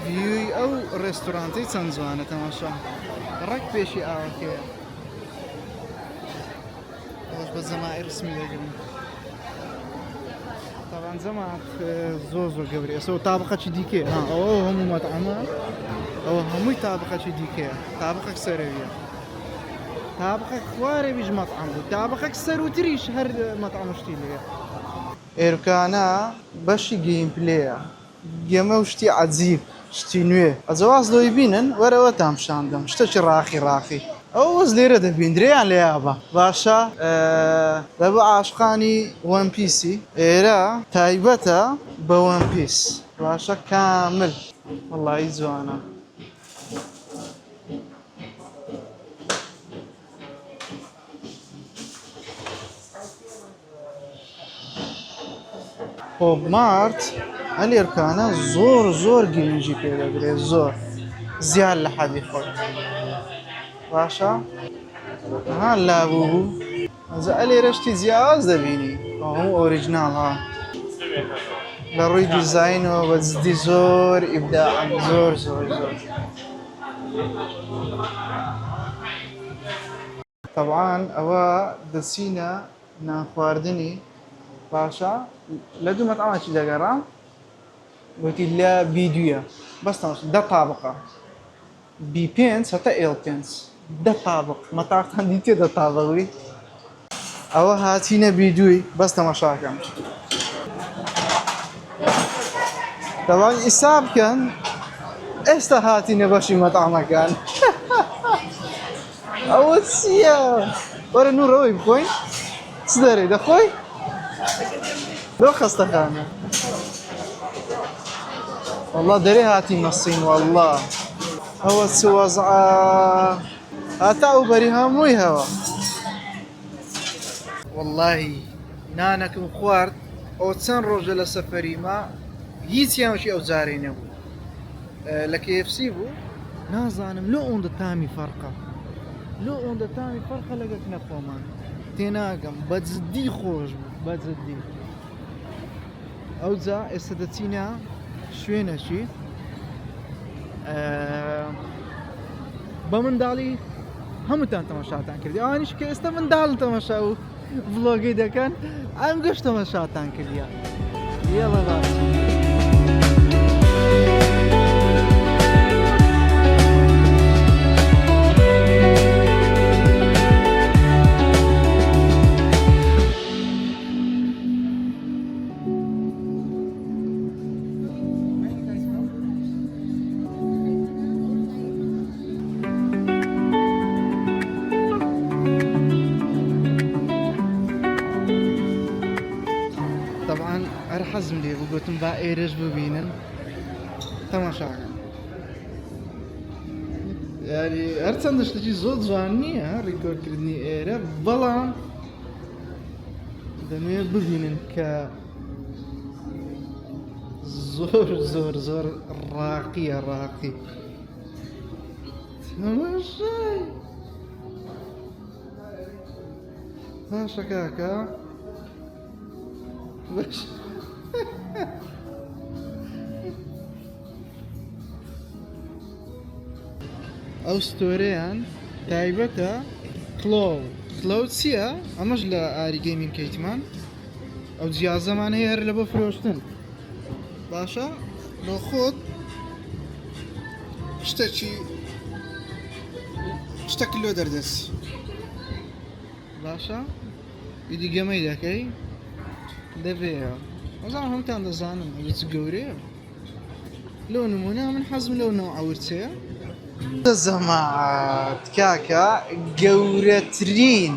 ڤیوی ئەو ڕێستورانتەی چەند جوانە تەماشا ڕەک پێشی ئاوەکەیە ئەوەش بە جەماعی ڕسمی دەگرن طبعا جەماعەت زۆر گەورەیە ئێستا تابقەکی دیکەیە ئەوە هەموو مەطعەمە ئەوە هەمووی تابقەکی دیکەیە تابقەک سەرەویە تابقەک خوارێویش مەطعەم بوو تابقەک سەروتریش هەر مەطعەمشتی لێیە ئێرکانە بەشی گەیم پلەیە گەمە و شتی عەجیب شتی نوێ ئەجەواز لۆی بینن وەرەوە تامشاندەم شتێکی ڕاخی ئەو وەز لێرە دەبیندرێیان لێیابە باشە لەبە عاشقانی وان پیسی ئێرە تایبەتە بە وان پیس باشە کامل وەڵڵی جوانە پۆپ مارت ئەلێرکانە زۆر گرنگی پێ دەگرێت زۆر زیاد لە حەدی خۆی باشە ها لابوو ئەجا ئەلێرەشتی جیاواز دەبینی هەموو ئۆریجناڵ لە ڕووی دیزاینەوە بە جددی زۆر ئیبداعن زۆر طبعاً ئەوە دەچینە نانخواردنی باشە لە دوو مەتعامێکی دەگەڕام وتی لە بیدویە بەستەمەش 10 تابقە B5 هەتا L5 10 تابق مەتاقتان دیتێ 10 تابقی ئەوە هاتینە بیدووی بەس تەماشاکەم دەوای ئیسا بکەن ئێستا هاتینە بەشی مەتعامەکان ئەوە چییە؟ وەرە نوورەوەی بخۆین چ دەرێ دەخۆی؟ لۆ خەستەخانە والله دەرێ هاتی مەسین والله ئەوە چ وەزعە هاتا ئەو بەری هەمووی هەوە واللهی نانەکەم خوارد ئەو چەند ڕۆژە لە سەفەریمە هیچیانشی ئەو جارەی نەبوو لە KFC بوو نازانم لۆ ئەوەندە تامی فەرقە لۆ ئەوەندە تامی فەرقە لەگەڵ نەخۆمان تێناگەم بە جددی خۆش بوو بە جددی ئەوجا ئێستا دەچینە شوێنەشی بە منداڵی هەمووتان تەماشاتان کردی ئەوانیش کە ئێستا منداڵن تەماشا و ڤڵۆگی دەکەن ئەم گەشت تەماشاتان کردیە یێڵە باسی طبعاً هەر حەزم لێ بوو گوتم با ئێرەش ببینن تەماشاکەن یاری هەرچەندە شتێکی زۆر جوان نییە ڕیکۆردکردنی ئێرە بەڵام دەمێ ببینن کە زۆر ڕاقیە ڕاقی تەماشای باشە کاکە باش ئەو ستۆرەیان تایبەتە کڵۆ چییە؟ ئەمەش لە ئاریگەیمین کەیتمان ئەو جیازەمان هەیە هەر لە بۆ فرۆشتن باشە بۆ خۆت شتێک لۆ دەردەچی باشە ئیدی گەمەی دەکەی دەبێەوە ئەزان هەمتان دەزانم ئەوێت گەورەیە لۆ نمونە من حەزم لەو نەوعەورچەیە دەزەمات کاکە گەورەترین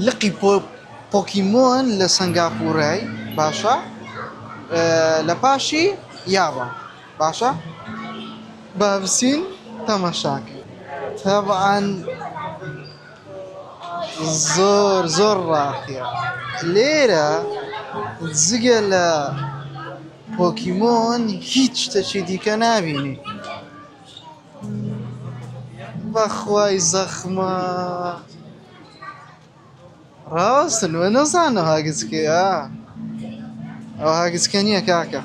لقی پۆکیمۆن لە سنگاپورای باشە لە پاشی یابە باشە با بچین تەماشاکە طبعاً زۆر ڕاقیە لێرە جگە لە پۆکیمۆن هیچ شتێکی دیکە نابینی بەخوای زەخمە ڕاستن وە نەزانە هاگچکەیە ئەو هاگچکە نییە کاکە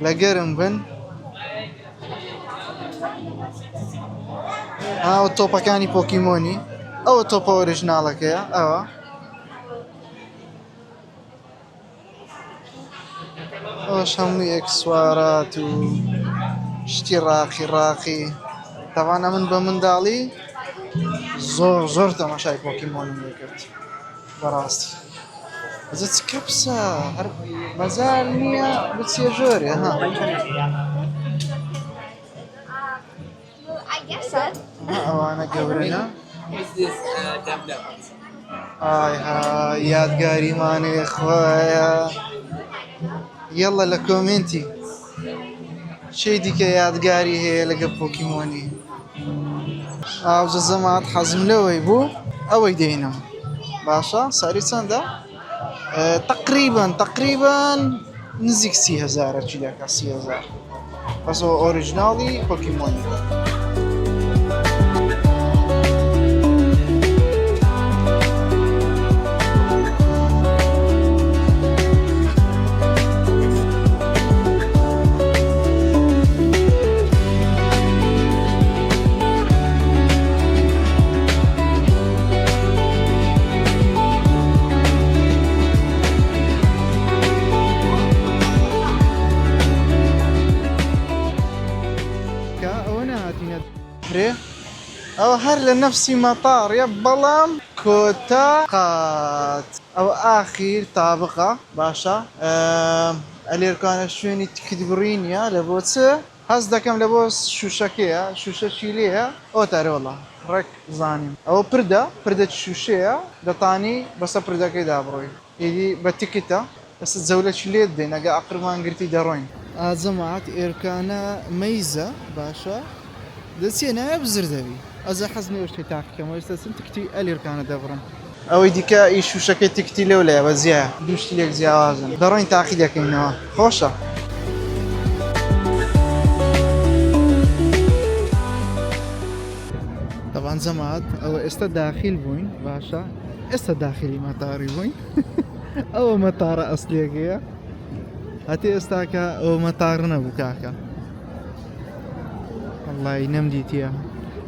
لە گەرم بن ئەو تۆپەکانی پۆکیمۆنی ئەوە تۆپە ئۆریژناڵەکەیە ئەوە ئەوەش هەمووی ئەکسسوارات و شتی ڕاقی تەوانە من بە منداڵی زۆر تەماشای پۆکیمۆنم دەکرد بەڕاستی ئەجە چ کەپسە هەر مەزال نییە بچێ ژۆرێ ها ئەوانە گەورەنە ئایها یادگاریمانێ خۆیە یەڵە لە کۆمنتی شەی دیکە یادگاری هەیە لەگە پۆکیمۆنی ئاوجە زەمات حەزم لەوەی بوو ئەوەی دێنم باشە ساری چەندە؟ تقريبا نزيك 30,000 چیلەکە 30,000 بەس ئۆریژناڵی پۆکیمۆنی. أو هر لنفسي مطار يا بلام كوتا أو آخر طابقة باشا اللي كان شويني تكدبرين يا لبوس هز دكم لبوس شو شكيا شو شيليها أو ترى والله رك زانيم أو بردة شو شيا دطاني بس بردة كده بروي يدي بتكتا بس الزولة شليت دين أجا أقرب ما نقرتي دروين أزمات إركانا ميزة باشا دسينا بزردبي أزا حزمي وش تاعك كم ويستسلم تكتي الإركان دبرم أو يديكا إيش وشكل تكتي لولا وزيا دوش ليك زيازن دارين تعقيدك إنه خوشة طبعا زماد أو استداخل بوين باشا استداخلي مطاري بوين أو مطار أصلي كيا هاتي استاكا أو مطارنا بكاكا الله ينمدي تياها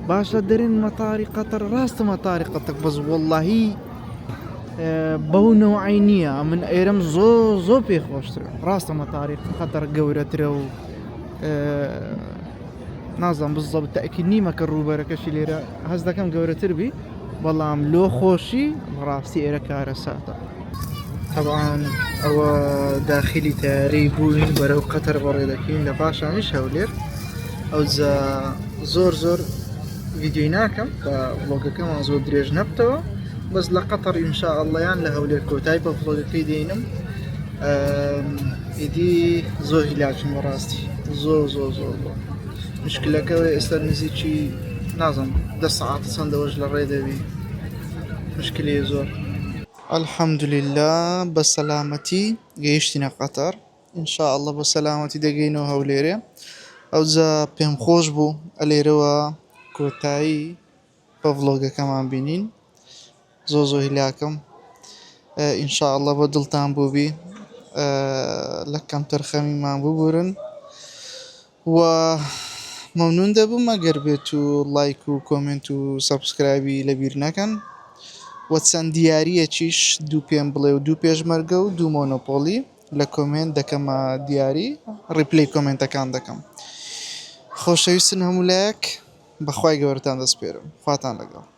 باشا درين مطاري قطر راست مطاري قطر بس والله بو نوعينية من ايرم زو بيخوشتر راست مطاري قطر قورترو نازم بالضبط تأكيد نيمة كروبة ركشي ليرا هزدا كم قورتر بي والله عم لو خوشي راستي ايرا كارساتا طبعا او داخلي تاريبوين برو قطر بريدكين لباشا مش هولير او زور فيديويناكم فلوجكم عن زود دريج نبتوا بس لقطر ان شاء الله يعني لهولي الكوتاي بفلوجكي دينم إدي زو هلاج مراستي زو مشكلة كوي استنزيت شي نازم 10 ساعات صندوج للريدة بي مشكلة زور. الحمد لله بسلامتي جيشتنا قطر ان شاء الله بسلامتي دقينو هوليري او زا بهم خوش بو اليروا كوتاي بفلوجا كمان بينين زوزو هلاكم ان شاء الله بدلتان بوبي لكم ترخمي ما ببورن و ممنون دبو ما قربتو لايك و كومنت و سبسكرايبي لبيرناكن واتسان ديارية چيش دو بيم بلاي و دو بيج مرقو دو مونوبولي لكومنت دكما دياري ريبلي كومنت كان دكم خوشويستن همولاك بخواي گەورەتان دەسپێرم خواتان لەگەڵ